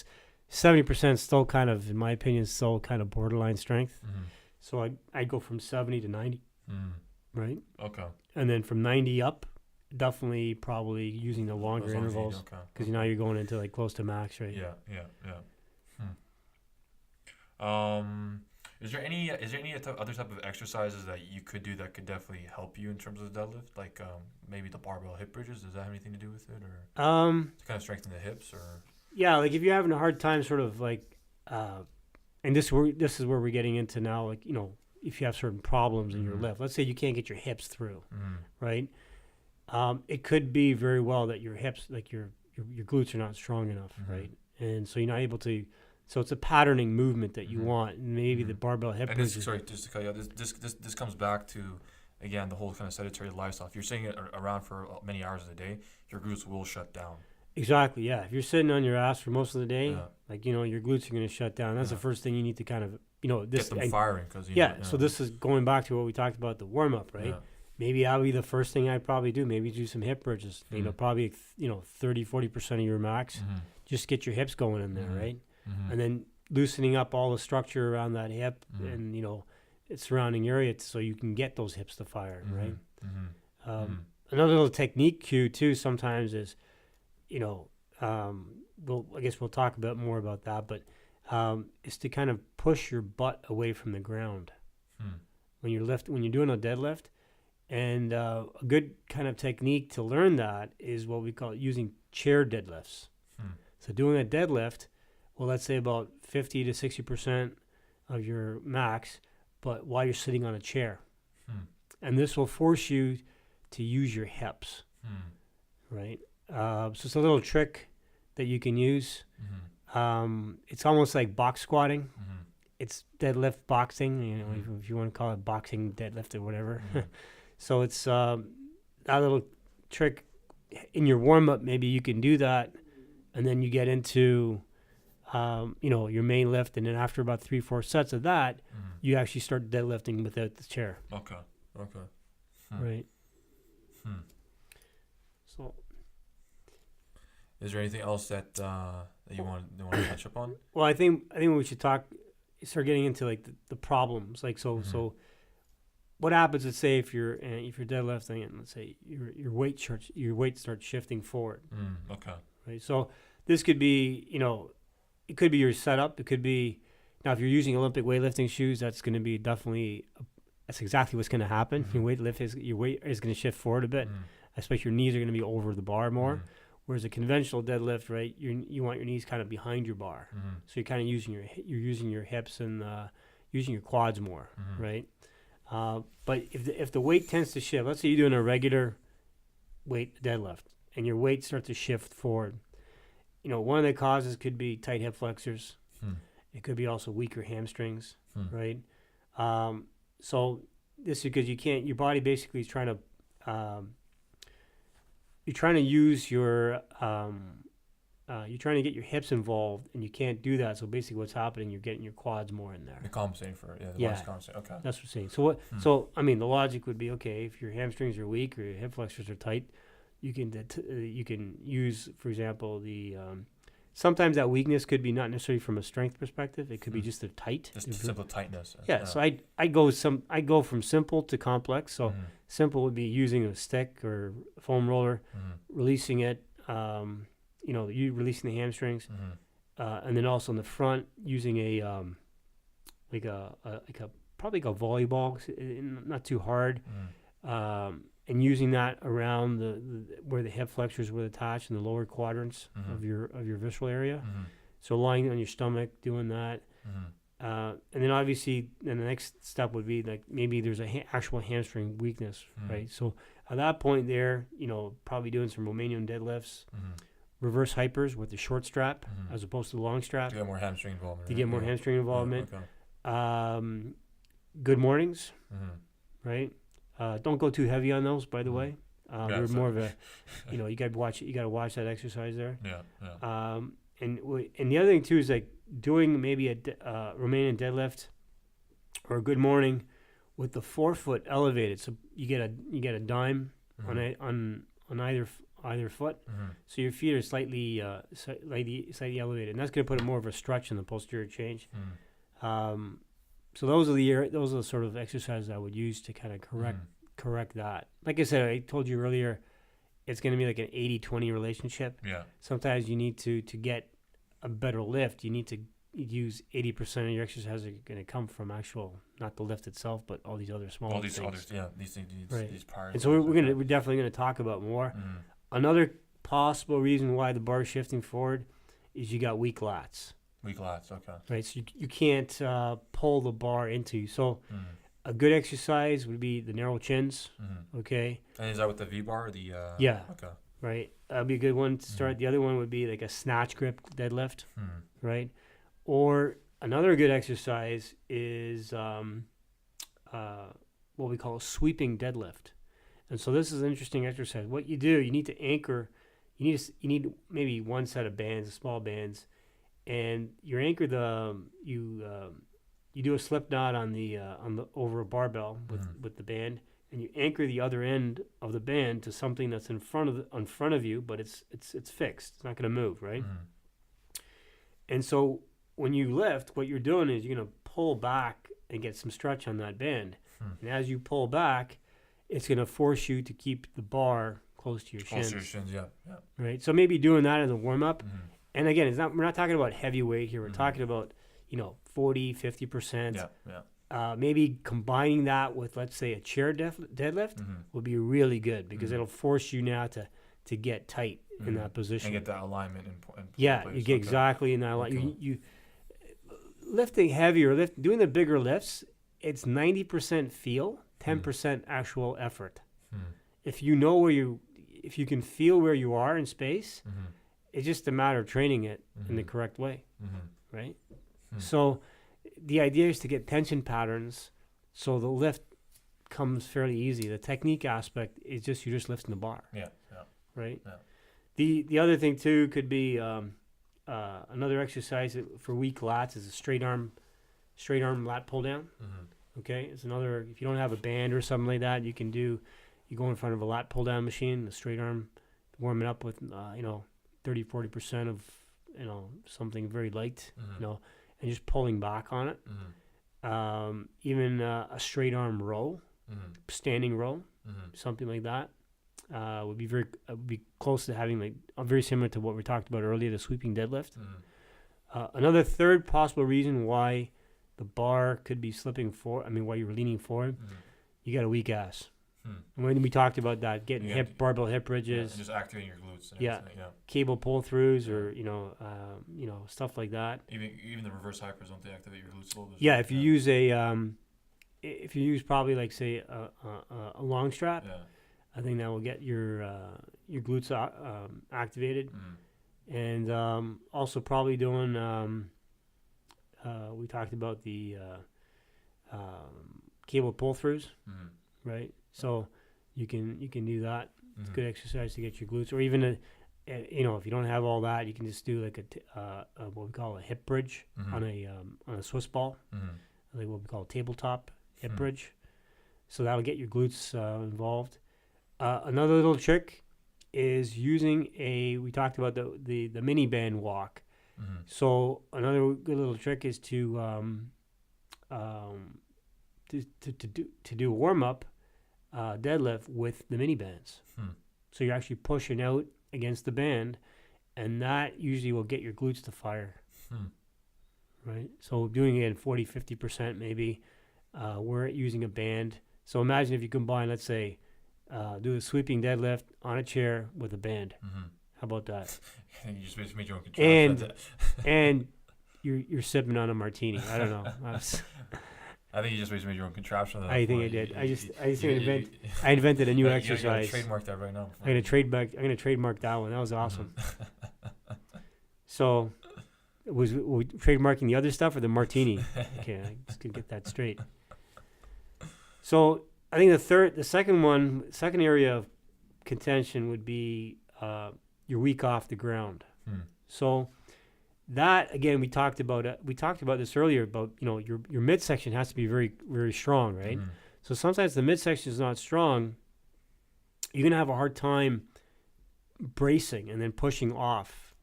70% still kind of, in my opinion, still kind of borderline strength. So I'd go from 70 to 90, right? Okay. And then from 90 up, definitely probably using the longer intervals, because now you're going into like close to max, right? Yeah. Is there any other type of exercises that you could do that could definitely help you in terms of the deadlift, like maybe the barbell hip bridges? Does that have anything to do with it, or to kind of strengthen the hips, or? Yeah, like if you're having a hard time, sort of like, and this is where we're getting into now, like if you have certain problems in your lift, let's say you can't get your hips through, right? It could be very well that your hips, like your glutes, are not strong enough, right? And so you're not able to. So it's a patterning movement that you want. And maybe the barbell hip. And sorry, just to cut you off. This comes back to, again, the whole kind of sedentary lifestyle. If you're sitting around for many hours of the day, your glutes will shut down. Exactly. Yeah. If you're sitting on your ass for most of the day, your glutes are going to shut down. That's the first thing you need to kind of get them firing, because So this is going back to what we talked about, the warm up, right? Maybe that'll be the first thing I'd probably do. Maybe do some hip bridges. Probably 30-40% of your max. Just get your hips going in there, right? And then loosening up all the structure around that hip and its surrounding area, so you can get those hips to fire, right? Another little technique cue too sometimes is, I guess we'll talk a bit more about that, but is to kind of push your butt away from the ground when you're doing a deadlift. And a good kind of technique to learn that is what we call using chair deadlifts. So doing a deadlift, well, let's say about 50 to 60% of your max, but while you're sitting on a chair. And this will force you to use your hips, right? So it's a little trick that you can use. It's almost like box squatting. It's deadlift boxing, if you want to call it boxing deadlift or whatever. So it's that little trick in your warm up. Maybe you can do that, and then you get into, your main lift, and then after about 3-4 sets of that, you actually start deadlifting without the chair. Okay. Right. So, is there anything else that you want to touch up on? well, I think we should start getting into like the problems. Like so, what happens? Let's say if you're deadlifting and let's say your weight starts shifting forward. Okay. Right. So this could be, it could be your setup. It could be, now if you're using Olympic weightlifting shoes, that's going to be that's exactly what's going to happen. Your weight is going to shift forward a bit, especially your knees are going to be over the bar more. Whereas a conventional deadlift, right, you want your knees kind of behind your bar, so you're kind of using your hips and using your quads more, right? But if the weight tends to shift, let's say you're doing a regular weight deadlift and your weight starts to shift forward, one of the causes could be tight hip flexors. It could be also weaker hamstrings, right? So this is because your body basically is trying to, you're trying to use you're trying to get your hips involved, and you can't do that. So basically what's happening, you're getting your quads more in there. You're compensating for it. Compensating. Okay. That's what I'm saying. So so I mean, the logic would be, okay, if your hamstrings are weak or your hip flexors are tight, you can use, for example, sometimes that weakness could be not necessarily from a strength perspective. It could be just a tight. Just simple tightness. Yeah. So I go from simple to complex. So simple would be using a stick or a foam roller, releasing it. You releasing the hamstrings, and then also in the front using probably like a volleyball, not too hard, and using that around where the hip flexors would attach in the lower quadrants of your visceral area. So lying on your stomach, doing that, and then obviously, then the next step would be like maybe there's actual hamstring weakness, right? So at that point there, probably doing some Romanian deadlifts. Reverse hypers with the short strap as opposed to the long strap. To get more hamstring involvement. Hamstring involvement. Yeah, okay. Good mornings, right? Don't go too heavy on those, by the way. We're more of a, you got to watch that exercise there. Yeah. And the other thing too is like doing maybe a Romanian deadlift or a good morning with the forefoot elevated. So you get a dime on either foot, so your feet are slightly elevated, and that's going to put more of a stretch in the posterior change. So those are the sort of exercises I would use to kind of correct that. Like I said, I told you earlier, it's going to be like an 80-20 relationship. Yeah. Sometimes you need to get a better lift. You need to use 80% of your exercises are going to come from not the lift itself, but all these other small things. These things, right. These parts. And so we're definitely going to talk about more. Another possible reason why the bar is shifting forward is you got weak lats. Weak lats, okay. Right, so you can't pull the bar into you. So a good exercise would be the narrow chins, okay? And is that with the V-bar or the... Yeah. Okay. Right, that'd be a good one to start. The other one would be like a snatch grip deadlift, right? Or another good exercise is what we call a sweeping deadlift. And so this is an interesting exercise. What you do, you need to anchor. You need maybe one set of bands, small bands, and you anchor you do a slip knot on the over a barbell with the band, and you anchor the other end of the band to something that's in front of you, but it's fixed. It's not going to move, right? And so when you lift, what you're doing is you're going to pull back and get some stretch on that band, and as you pull back, it's going to force you to keep the bar close to your shins. Close to your shins, yeah. Right. So maybe doing that in the warm up. And again, we're not talking about heavy weight here. We're talking about 40, 50%. Yeah. Maybe combining that with, let's say, a chair deadlift would be really good because it'll force you now to get tight in that position and get that alignment in place. You get exactly in that alignment. You lifting heavy or doing the bigger lifts. It's 90% feel, 10% actual effort. If you know if you can feel where you are in space, it's just a matter of training it in the correct way, right? So the idea is to get tension patterns so the lift comes fairly easy. The technique aspect is just you're just lifting the bar, Yeah. right? Yeah. The other thing too could be another exercise for weak lats is a straight arm lat pull down. Mm-hmm. Okay, it's another. If you don't have a band or something like that, you can do. You go in front of a lat pull down machine, a straight arm, warm it up with 30-40% of something very light, Mm-hmm. And just pulling back on it. Mm-hmm. Even a straight arm row, Mm-hmm. standing row, Mm-hmm. something like that would be close to having very similar to what we talked about earlier, the sweeping deadlift. Mm-hmm. Another third possible reason why the bar could be slipping forward, why you're leaning forward, Mm-hmm. you got a weak ass. Hmm. When we talked about that, getting Yeah. barbell hip Yeah, bridges, and just activating your glutes. And Yeah. everything, yeah. cable pull throughs, or stuff like that. Even the reverse hypers, don't they activate your glutes a little bit? Yeah, if you use if you use probably like say a long strap, Yeah. I think that will get your glutes activated, and also probably doing. We talked about the cable pull throughs, Mm-hmm. right? So you can do that. It's Mm-hmm. good exercise to get your glutes, or even if you don't have all that, you can just do like what we call a hip bridge Mm-hmm. on a Swiss ball, Mm-hmm. like what we call a tabletop hip Hmm. bridge. So that'll get your glutes involved. Another little trick is using we talked about the mini band walk. Mm-hmm. So another good little trick is to do warm up deadlift with the mini bands. Hmm. So you're actually pushing out against the band, and that usually will get your glutes to fire. Hmm. Right? So doing it in 40-50% maybe, we're using a band. So imagine if you combine, let's say, do a sweeping deadlift on a chair with a band. Mm-hmm. How about that? You just made your own And- contraption. And you're sipping on a martini. I don't know. I think you just made your own contraption. at that I think point. I did. I just you- I invented a new you gotta exercise. trademark that right now. I'm gonna trademark that one. That was awesome. So, was we trademarking the other stuff or the martini? Okay, I just could get that straight. So I think the second area of contention would be you're weak off the ground. Hmm. So that again, we talked about this earlier about your midsection has to be very very strong, right? Mhm. So sometimes the midsection is not strong. You're gonna have a hard time bracing and then pushing off,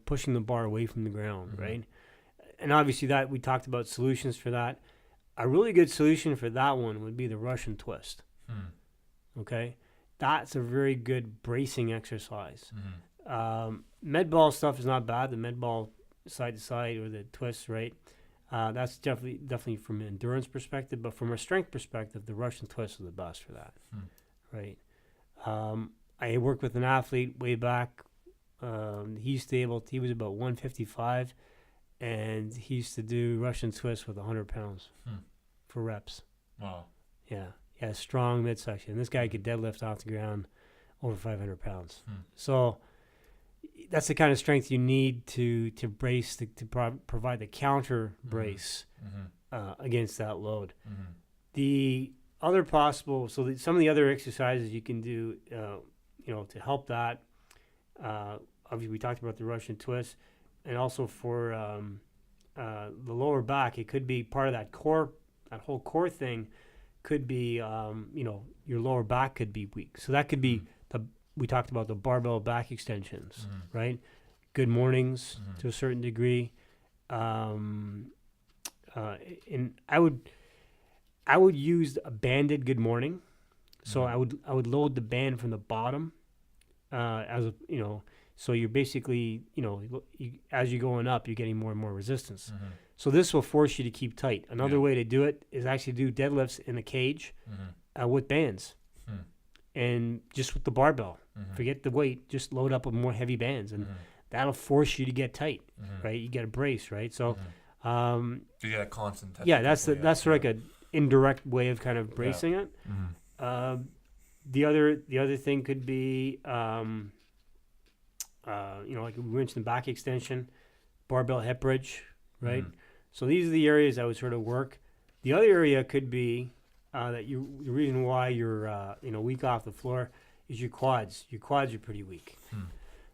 pushing the bar away from the ground, Mhm. right? And obviously that we talked about solutions for that. A really good solution for that one would be the Russian twist. Hmm. Okay, that's a very good bracing exercise. Mhm. Med ball stuff is not bad. The med ball side to side or the twists, right? That's definitely from an endurance perspective, but from a strength perspective, the Russian twist is the best for that, right? I worked with an athlete way back. He was about 155, and he used to do Russian twists with 100 pounds for reps. Wow. Yeah, strong midsection. This guy could deadlift off the ground over 500 pounds. So that's the kind of strength you need to brace to provide the counter brace against that load. Mhm. The other possible, some of the other exercises you can do, to help that. Obviously, we talked about the Russian twist, and also for the lower back, it could be part of that core. That whole core thing could be, your lower back could be weak. So that could be we talked about the barbell back extensions, right? Good mornings to a certain degree. And I would use a banded good morning. So I would load the band from the bottom, so you're basically, as you're going up, you're getting more and more resistance. So this will force you to keep tight. Another way to do it is actually do deadlifts in a cage with bands and just with the barbell. Forget the weight, just load up with more heavy bands, and that'll force you to get tight, right? You get a brace, right? So, So you get a constant tension. yeah, that's like an indirect way of kind of bracing it. The other thing could be, like we mentioned, back extension, barbell hip bridge, right? So these are the areas I would sort of work. The other area could be that the reason why you're weak off the floor is your quads. Your quads are pretty weak.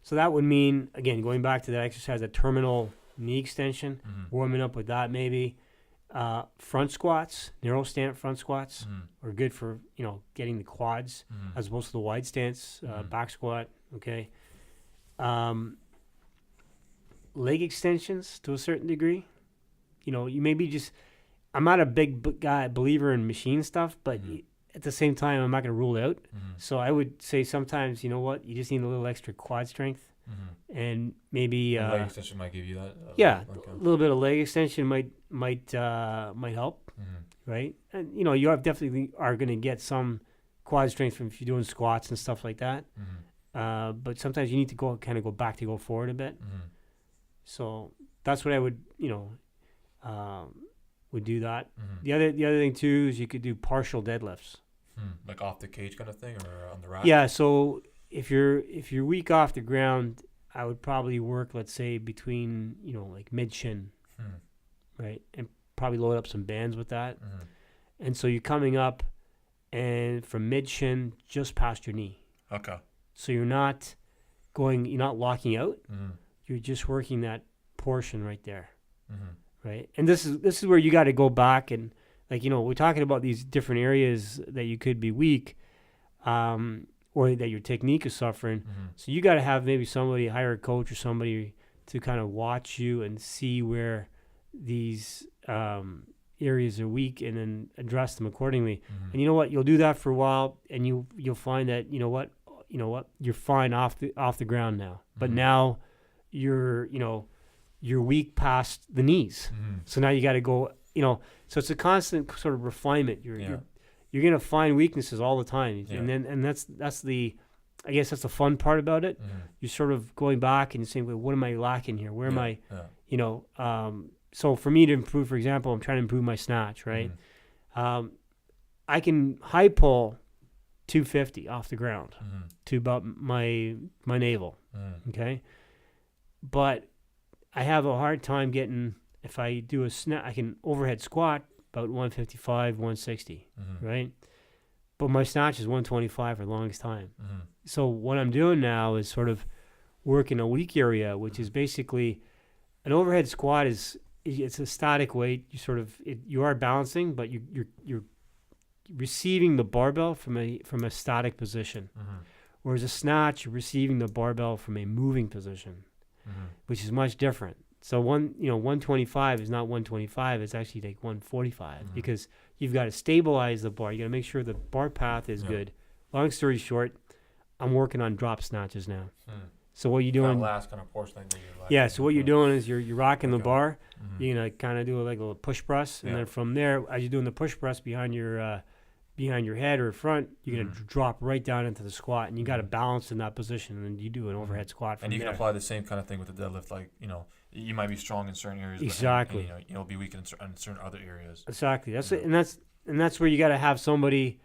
So that would mean, again, going back to that exercise, a terminal knee extension, warming up with that maybe. Front squats, narrow stance front squats are good for, getting the quads as opposed to the wide stance, back squat, okay. Leg extensions to a certain degree. You maybe just, I'm not a big believer in machine stuff, but at the same time, I'm not going to rule it out. So I would say sometimes, you just need a little extra quad strength. And maybe leg extension might give you that. A little bit of leg extension might help, right? And you definitely are going to get some quad strength from if you're doing squats and stuff like that. But sometimes you need to go back to go forward a bit. So that's what I would would do that. The other thing too is you could do partial deadlifts, like off the cage kind of thing, or on the rack. Yeah. So if you're weak off the ground, I would probably work, let's say, between like mid shin, right, and probably load up some bands with that. And so you're coming up, and from mid shin just past your knee. Okay. So you're not locking out. You're just working that portion right there, right? And this is where you got to go back and we're talking about these different areas that you could be weak. Or that your technique is suffering. So you got to have maybe somebody, hire a coach or somebody to kind of watch you and see where these areas are weak and then address them accordingly. And you know what? You'll do that for a while, and you'll find that you're fine off the ground now. But now you're weak past the knees. So now you got to go. So it's a constant sort of refinement. You're gonna find weaknesses all the time, and that's the fun part about it. You're sort of going back and saying, well, what am I lacking here? Where am I? So for me to improve, for example, I'm trying to improve my snatch, right? I can high pull 250 off the ground to about my navel, okay, but I have a hard time getting. If I do a snatch, I can overhead squat about 155, 160, right? But my snatch is 125 for the longest time. So what I'm doing now is sort of working a weak area, which is basically an overhead squat it's a static weight. You are balancing, but you're receiving the barbell from a static position. Whereas a snatch, you're receiving the barbell from a moving position, which is much different. So 125 is not 125. It's actually like 145 because you've got to stabilize the bar. You got to make sure the bar path is good. Long story short, I'm working on drop snatches now. So what you're doing? That last kind of portion that you like. Yeah. So what you're doing is you're rocking the bar. You're gonna kind of do like a little push press, and then from there, as you're doing the push press behind your head or front, you're gonna drop right down into the squat, and you got to balance in that position, and then you do an overhead squat. From and you there. can apply the same kind of thing with the deadlift, like you might be strong in certain areas, exactly. But you'll be weak in certain other areas. Exactly. That's it, and that's where you got to have somebody,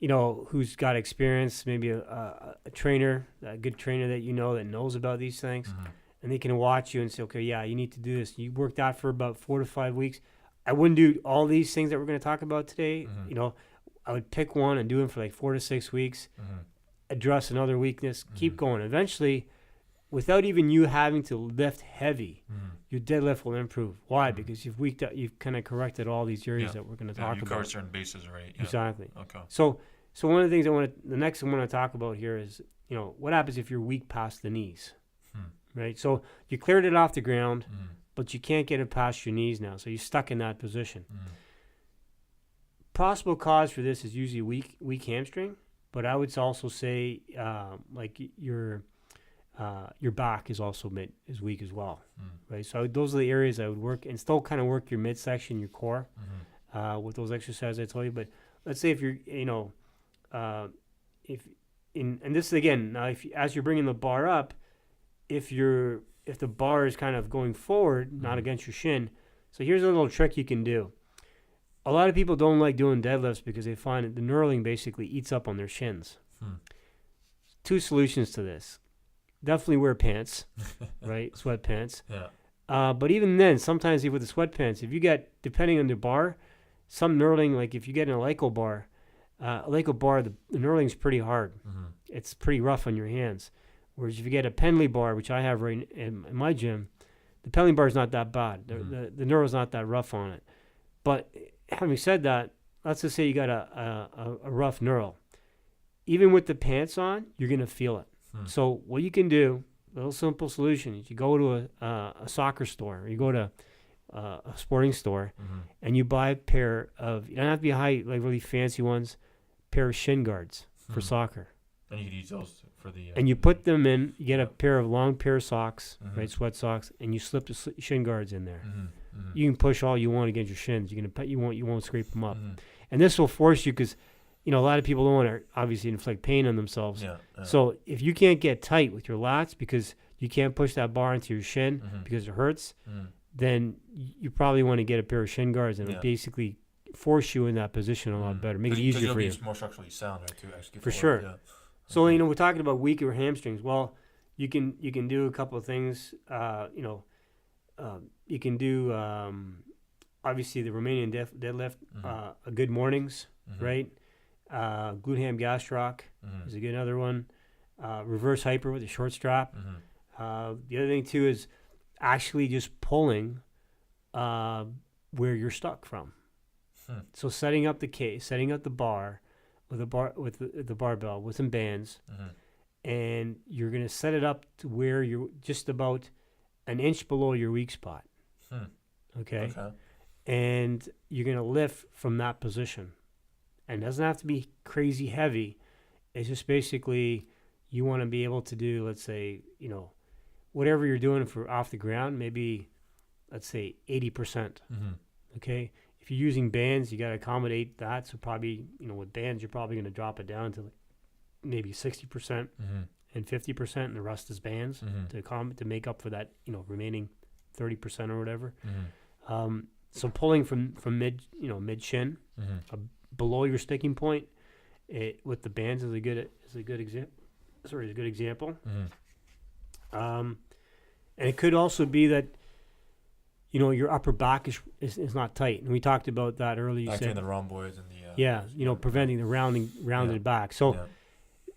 who's got experience, maybe a trainer, a good trainer that that knows about these things, and they can watch you and say, okay, yeah, you need to do this. You work that for about 4 to 5 weeks. I wouldn't do all these things that we're going to talk about today. I would pick one and do them for like 4 to 6 weeks, address another weakness, keep going. Eventually, without even you having to lift heavy, your deadlift will improve. Why? Because you've kind of corrected all these areas that we're going to talk about. You covered certain bases, right? Exactly. Okay. So one of the things the next thing I want to talk about here is, what happens if you're weak past the knees, right? So you cleared it off the ground, but you can't get it past your knees now. So you're stuck in that position. Possible cause for this is usually weak hamstring, but I would also say like your back is also is weak as well, right? So those are the areas I would work and still kind of work your midsection, your core, with those exercises I told you. But let's say if you're, and this is again, now as you're bringing the bar up, if the bar is kind of going forward, not against your shin. So here's a little trick you can do. A lot of people don't like doing deadlifts because they find that the knurling basically eats up on their shins. 2 solutions to this. Definitely wear pants, right? Sweatpants. Yeah. But even then, sometimes with the sweatpants, if you get, depending on the bar, some knurling, like if you get in a Lyco bar, the knurling's pretty hard. Mm-hmm. It's pretty rough on your hands. Whereas if you get a Pendley bar, which I have right in my gym, the Pendley bar is not that bad. The knurl's not that rough on it. But having said that, let's just say you got a rough knurl. Even with the pants on, you're going to feel it. So what you can do, a little simple solution, is you go to a soccer store, or you go to a sporting store, and you buy a pair of, you don't have to be high, like really fancy ones, pair of shin guards for soccer. And you could use those for the... and you put them in, you get a pair of long pair of socks, right, sweat socks, and you slip the shin guards in there. You can push all you want against your shins. You won't scrape them up. And this will force you, because, you know, a lot of people don't want to obviously inflict pain on themselves. So if you can't get tight with your lats because you can't push that bar into your shin because it hurts, then you probably want to get a pair of shin guards, and it'll basically force you in that position a lot better, make it easier for you. It's more structurally sound, right, to actually for sure. Yeah. So, you know, we're talking about weaker hamstrings. Well, you can do a couple of things. You can do obviously the Romanian deadlift, a good mornings, right? Glute ham gastroc is a good other one. Reverse hyper with a short strap. The other thing too is actually just pulling where you're stuck from. So setting up the case, setting up the bar with the barbell with some bands, and you're going to set it up to where you're just about an inch below your weak spot. Okay. And you're going to lift from that position. And it doesn't have to be crazy heavy. It's just basically you want to be able to do, let's say, you know, whatever you're doing for off the ground, maybe, let's say, 80%. Okay. If you're using bands, you got to accommodate that. So probably, you know, with bands, you're probably going to drop it down to like maybe 60% and 50%, and the rest is bands to make up for that, you know, remaining 30% or whatever. So pulling from mid shin below your sticking point with the bands is a good example. And it could also be that, you know, your upper back is not tight, and we talked about that earlier. Actually, in the rhomboids and the preventing the rounded back. So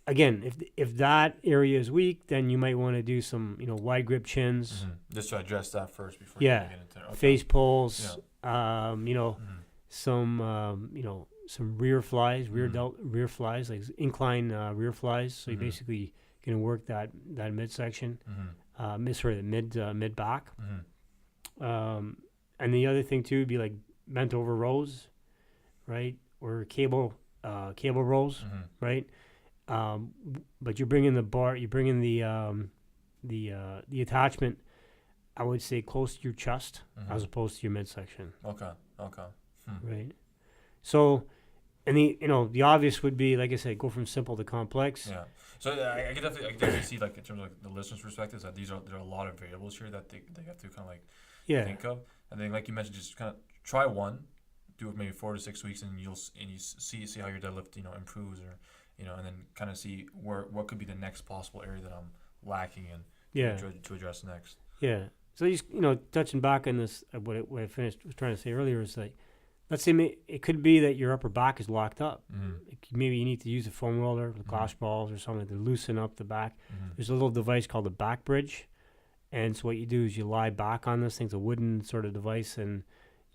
again, if that area is weak, then you might want to do some, you know, wide grip chins. Just to address that first before you get into face pulls. You know, some you know, some rear flies, rear flies, like incline rear flies. So you basically going to work that midsection, mid back. And the other thing too would be like bent over rows, right, or cable rows, right. But you're bringing the bar, the attachment, I would say close to your chest as opposed to your midsection. Okay. Right. So, and the obvious would be, like I said, go from simple to complex. Yeah. So I could definitely see, like, in terms of like the listener's perspective, that there are a lot of variables here that they have to kind of like think of. And then, like you mentioned, just kind of try one, do it maybe 4 to 6 weeks, and you see how your deadlift, you know, improves, or, you know, and then kind of see what could be the next possible area that I'm lacking in. To address next. Yeah. So just, you know, touching back on this, what I was trying to say earlier is, like, let's say it could be that your upper back is locked up. Maybe you need to use a foam roller, the glass balls or something to loosen up the back. There's a little device called the back bridge. And so what you do is you lie back on this thing. It's a wooden sort of device, and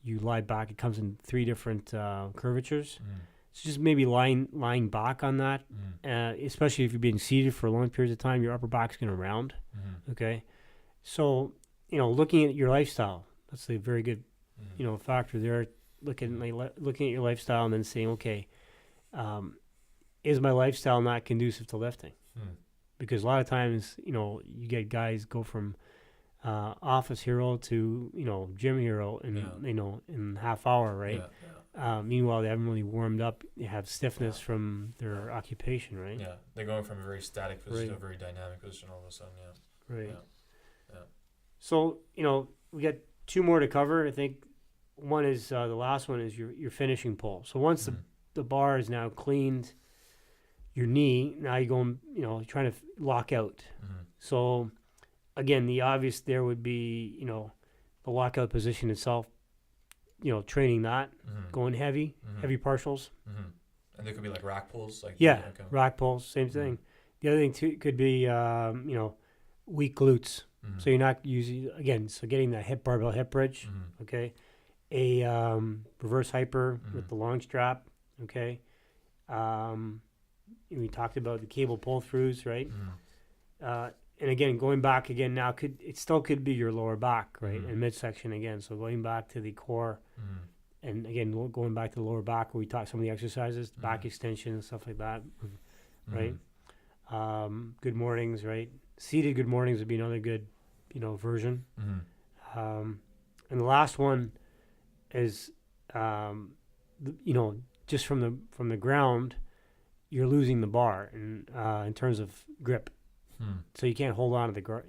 you lie back. It comes in 3 different curvatures. So just maybe lying back on that, especially if you're being seated for long periods of time, your upper back's going to round. Okay. So, you know, looking at your lifestyle, that's a very good, you know, factor there. Looking at your lifestyle and then saying, okay, is my lifestyle not conducive to lifting? Because a lot of times, you know, you get guys go from office hero to, you know, gym hero in half hour, right? Meanwhile, they haven't really warmed up. They have stiffness from their occupation, right? Yeah, they're going from a very static position to a very dynamic position all of a sudden. Right. So, you know, we got 2 more to cover. I think one is the last one is your finishing pull. So once the bar is now cleaned, your knee, now you're going, you know, trying to lock out. So again, the obvious there would be, you know, the lockout position itself. training that, Mm-hmm. going heavy partials. Mm-hmm. And there could be like rack pulls, like Yeah, okay. rack pulls, same thing. The other thing too could be weak glutes. Mm-hmm. So you're not using so getting that hip barbell hip bridge. Mm-hmm. Okay, a reverse hyper with the long strap. Okay, we talked about the cable pull throughs, right? Mm-hmm. And again, going back again now, it still could be your lower back, right, Mhm. and midsection again. So going back to the core, Mm-hmm. and again going back to the lower back, where we taught some of the exercises, back extension and stuff like that, right? Good mornings, right? Seated good mornings would be another good, version. Mm-hmm. And the last one is, just from the ground, you're losing the bar in terms of grip. So you can't hold on to the grip.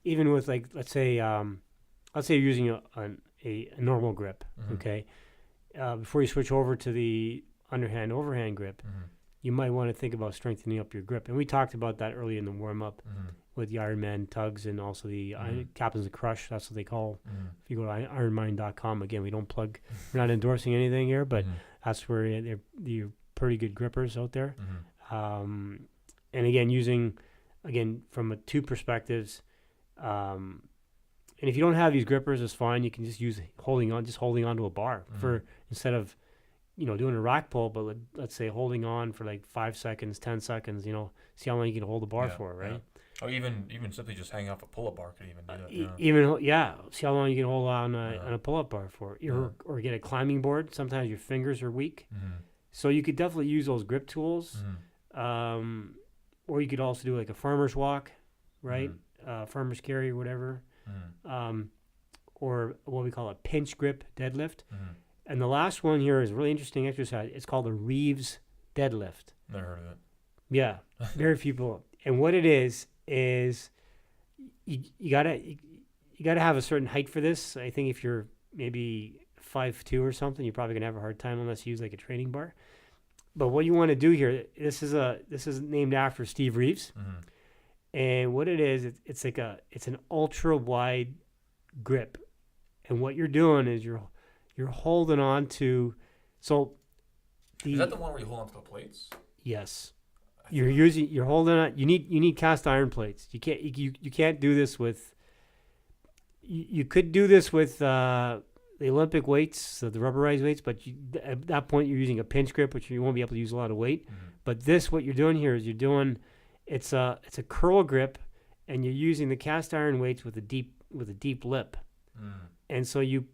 Even with let's say you're using a normal grip, Mm-hmm. okay? Before you switch over to the underhand overhand grip, Mm-hmm. you might want to think about strengthening up your grip. And we talked about that early in the warm up Mm-hmm. with the Ironman tugs and also the Captains of Crush. That's what they call. Mm-hmm. If you go to ironmind.com, again, we don't plug. We're not endorsing anything here, but that's where they're pretty good grippers out there. Mm-hmm. And again, from two perspectives, and if you don't have these grippers, it's fine. You can just use holding on to a bar for instead of doing a rack pull, but let's say holding on for like 5 seconds, 10 seconds. See how long you can hold the bar for, right? Yeah. Or even simply just hanging off a pull-up bar could even do that. See how long you can hold on a pull-up bar for, or get a climbing board. Sometimes your fingers are weak, so you could definitely use those grip tools. Or you could also do like a farmer's walk, right? Farmer's carry or whatever. Or what we call a pinch grip deadlift. And the last one here is a really interesting exercise. It's called a Reeves deadlift. Never heard of it. Yeah, very few people. And what it is you gotta have a certain height for this. I think if you're maybe 5'2" or something, you're probably gonna have a hard time unless you use like a training bar. But what you want to do here, this is named after Steve Reeves, and what it is, it's an ultra wide grip, and what you're doing is you're holding on to. So, is that the one where you hold on to the plates? Yes, you're holding on. You need cast iron plates. You can't do this with. You could do this with the Olympic weights, so the rubberized weights, but at that point you're using a pinch grip, which you won't be able to use a lot of weight. But what you're doing here is it's a curl grip, and you're using the cast iron weights with a deep lip, and so you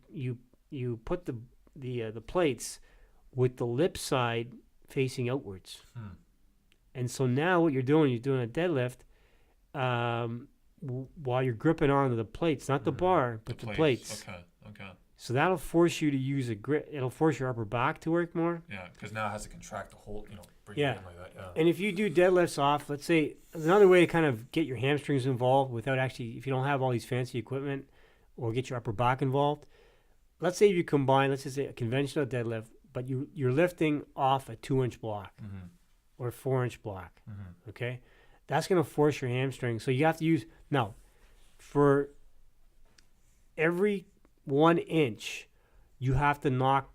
put the plates with the lip side facing outwards, and so now what you're doing a deadlift while you're gripping onto the plates, not the bar, but the plates. Okay. So that'll force you to use a grip. It'll force your upper back to work more. Yeah, because now it has to contract the whole, bring it in like that. Yeah. And if you do deadlifts off, let's say another way to kind of get your hamstrings involved without actually, if you don't have all these fancy equipment, or get your upper back involved. Let's say you combine, let's just say a conventional deadlift, but you're lifting off a 2-inch block or a 4-inch block. Okay, that's going to force your hamstring. So you have to use now for every 1 inch, you have to knock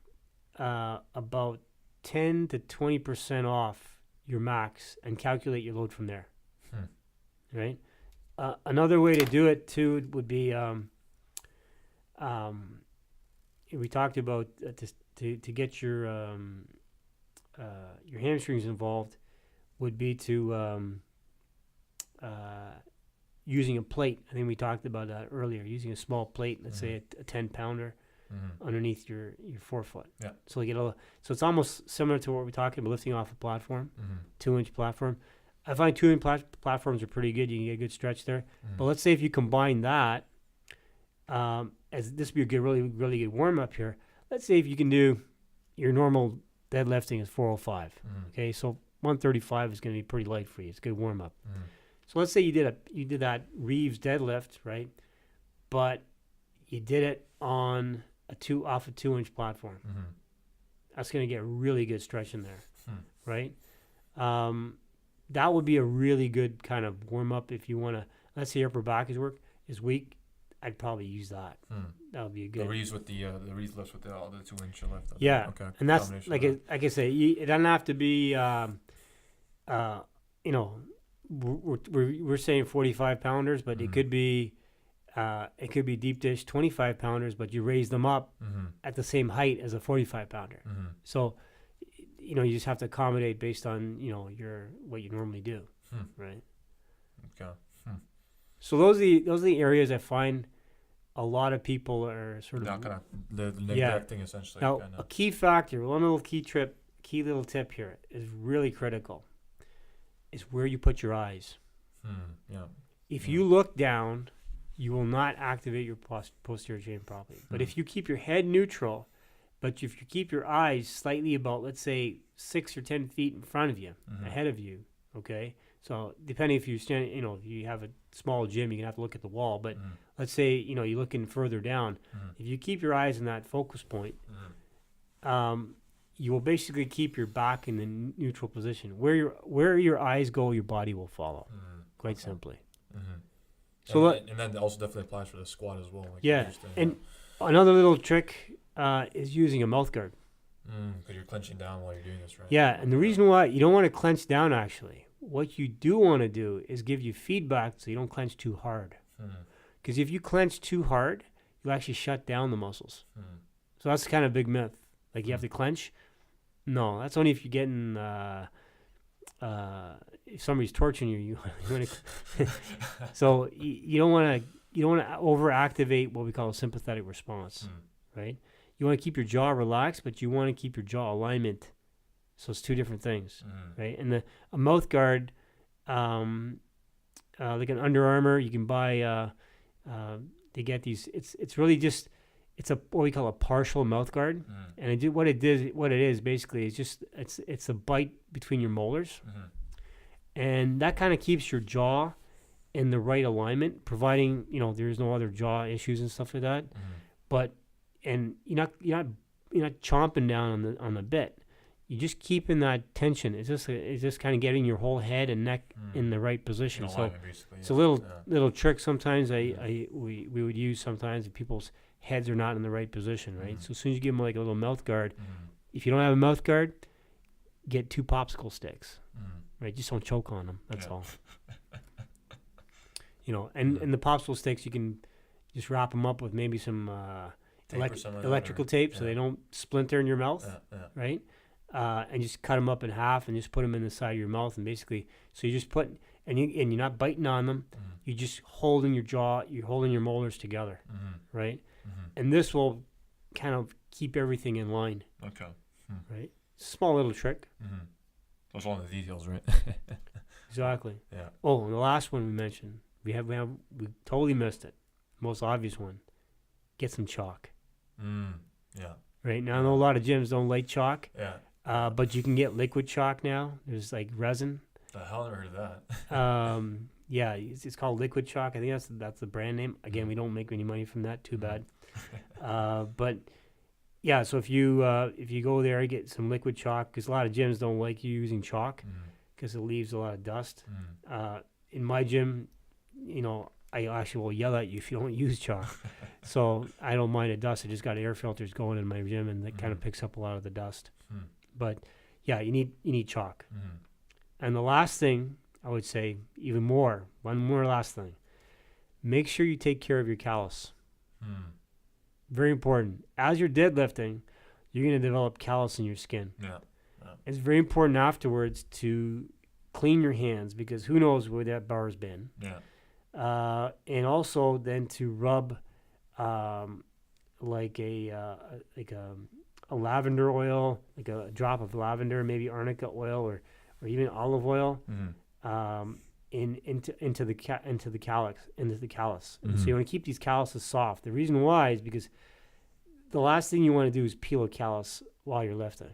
about 10 to 20% off your max and calculate your load from there. Right? Another way to do it too would be we talked about to get your hamstrings involved would be to using a plate. I think we talked about that earlier. Using a small plate, let's say a 10-pounder, underneath your forefoot. Yeah. So so it's almost similar to what we're talking about, lifting off a platform, 2-inch platform. I find 2-inch platforms are pretty good. You can get a good stretch there. But let's say if you combine that, as this would be a really, really good warm up here. Let's say if you can do your normal deadlifting is 405. Okay, so 135 is going to be pretty light for you. It's a good warm up. So let's say you did that Reeves deadlift, right? But you did it on off a 2-inch platform. That's going to get a really good stretch in there, right? That would be a really good kind of warm up if you want to. Let's say your upper back is weak. I'd probably use that. That would be a The good. reuse with the reuse lifts with the 2-inch lift. Yeah, Okay. and that's Combination like of that. like I say, it doesn't have to be. You know, we're saying 45 pounders, but it could be deep dish 25 pounders, but you raise them up at the same height as a 45 pounder. So, you know, you just have to accommodate based on, you know, what you normally do, right? Okay. So those are the areas I find a lot of people are sort of Not kind of neglecting essentially. Now, Kinda. a key factor, one little key little tip here is really critical, is where you put your eyes. Yeah. If you look down, you will not activate your posterior chain properly. But if you keep your head neutral, but if you keep your eyes slightly about, let's say, 6 or 10 feet in front of you, ahead of you, okay? So depending if you stand, you know, if you have a small gym, you're going to have to look at the wall. But let's say, you know, you're looking further down. If you keep your eyes in that focus point, you will basically keep your back in the neutral position. Where your eyes go, your body will follow, quite simply. So and then also definitely applies for the squat as well. Like Yeah, and another little trick is using a mouth guard. Because you're clenching down while you're doing this, right? Yeah, and the reason why you don't want to clench down, actually, what you do want to do is give you feedback so you don't clench too hard. Because if you clench too hard, you actually shut down the muscles. So that's kind of a big myth. Like you have to clench. No, that's only if you're getting if somebody's torturing you. You want to. So you don't want to overactivate what we call a sympathetic response, right? You want to keep your jaw relaxed, but you want to keep your jaw alignment. So it's two different things, right? And a mouth guard, like an Under Armour, you can buy. They get these. It's really just. It's what we call a partial mouth guard, and what it is basically is just it's a bite between your molars, and that kind of keeps your jaw in the right alignment, providing there's no other jaw issues and stuff like that. But and you're not chomping down on the bit. You're just keeping that tension. It's just kind of getting your whole head and neck in the right position. So it's a little trick sometimes we would use sometimes if people's heads are not in the right position, right? So as soon as you give them like a little mouth guard, if you don't have a mouth guard, get 2 popsicle sticks, right? Just don't choke on them. That's all. And the popsicle sticks, you can just wrap them up with maybe some electrical tape so they don't splinter in your mouth, right? And just cut them up in half and just put them in the side of your mouth, and basically, so you just put, and you're not biting on them, you're just holding your jaw, you're holding your molars together, right? And this will kind of keep everything in line. Okay. Right? Small little trick. Those are all the details, right? Exactly. Yeah. Oh, and the last one we mentioned, we totally missed it. Most obvious one. Get some chalk. Yeah. Right? Now I know a lot of gyms don't like chalk. Yeah. But you can get liquid chalk now. There's like resin. The hell, I never heard of that. Yeah, it's called liquid chalk. I think that's the brand name. Again, we don't make any money from that. Too bad. But yeah, so if you go there, get some liquid chalk, because a lot of gyms don't like you using chalk because it leaves a lot of dust. In my gym, I actually will yell at you if you don't use chalk. So I don't mind the dust. I just got air filters going in my gym, and that kind of picks up a lot of the dust. But yeah, you need chalk. And the last thing I would say, one more last thing, make sure you take care of your callus. Very important. As you're deadlifting, you're going to develop callus in your skin. Yeah. It's very important afterwards to clean your hands, because who knows where that bar's been. Yeah. And also then to rub like a lavender oil, like a drop of lavender, maybe arnica oil or even olive oil, into the callus. So you want to keep these calluses soft. The reason why is because the last thing you want to do is peel a callus while you're lifting,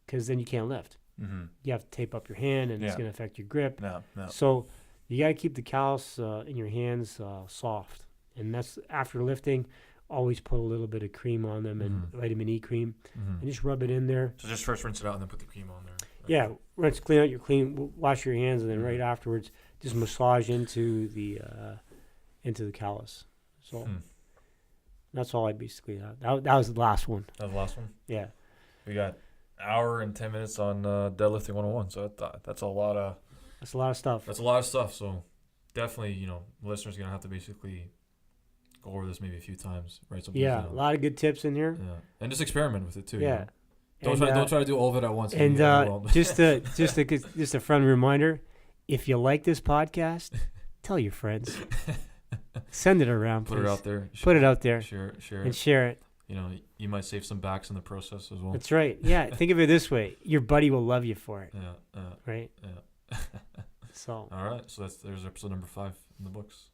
because then you can't lift. You have to tape up your hand, and it's going to affect your grip. So you got to keep the callus in your hands soft, and that's after lifting. Always put a little bit of cream on them, and vitamin E cream, and just rub it in there. So just first rinse it out and then put the cream on there. Yeah, wash your hands, and then right afterwards, just massage into the callus. So that's all I basically had. That was the last one. That was the last one. Yeah. We got hour and 10 minutes on deadlifting 101. So that's a lot of stuff. That's a lot of stuff. So definitely, you know, listeners are gonna have to basically go over this maybe a few times, right? So Yeah, a lot of good tips in here. Yeah, and just experiment with it too. Yeah. You know? Don't try to do all of it at once. And just a friendly reminder: if you like this podcast, tell your friends. Send it around. Put it out there. Put it out there. Share and it. Share it. You know, you might save some backs in the process as well. That's right. Yeah. Think of it this way: your buddy will love you for it. Yeah. Right. Yeah. So. All right. So there's episode number 5 in the books.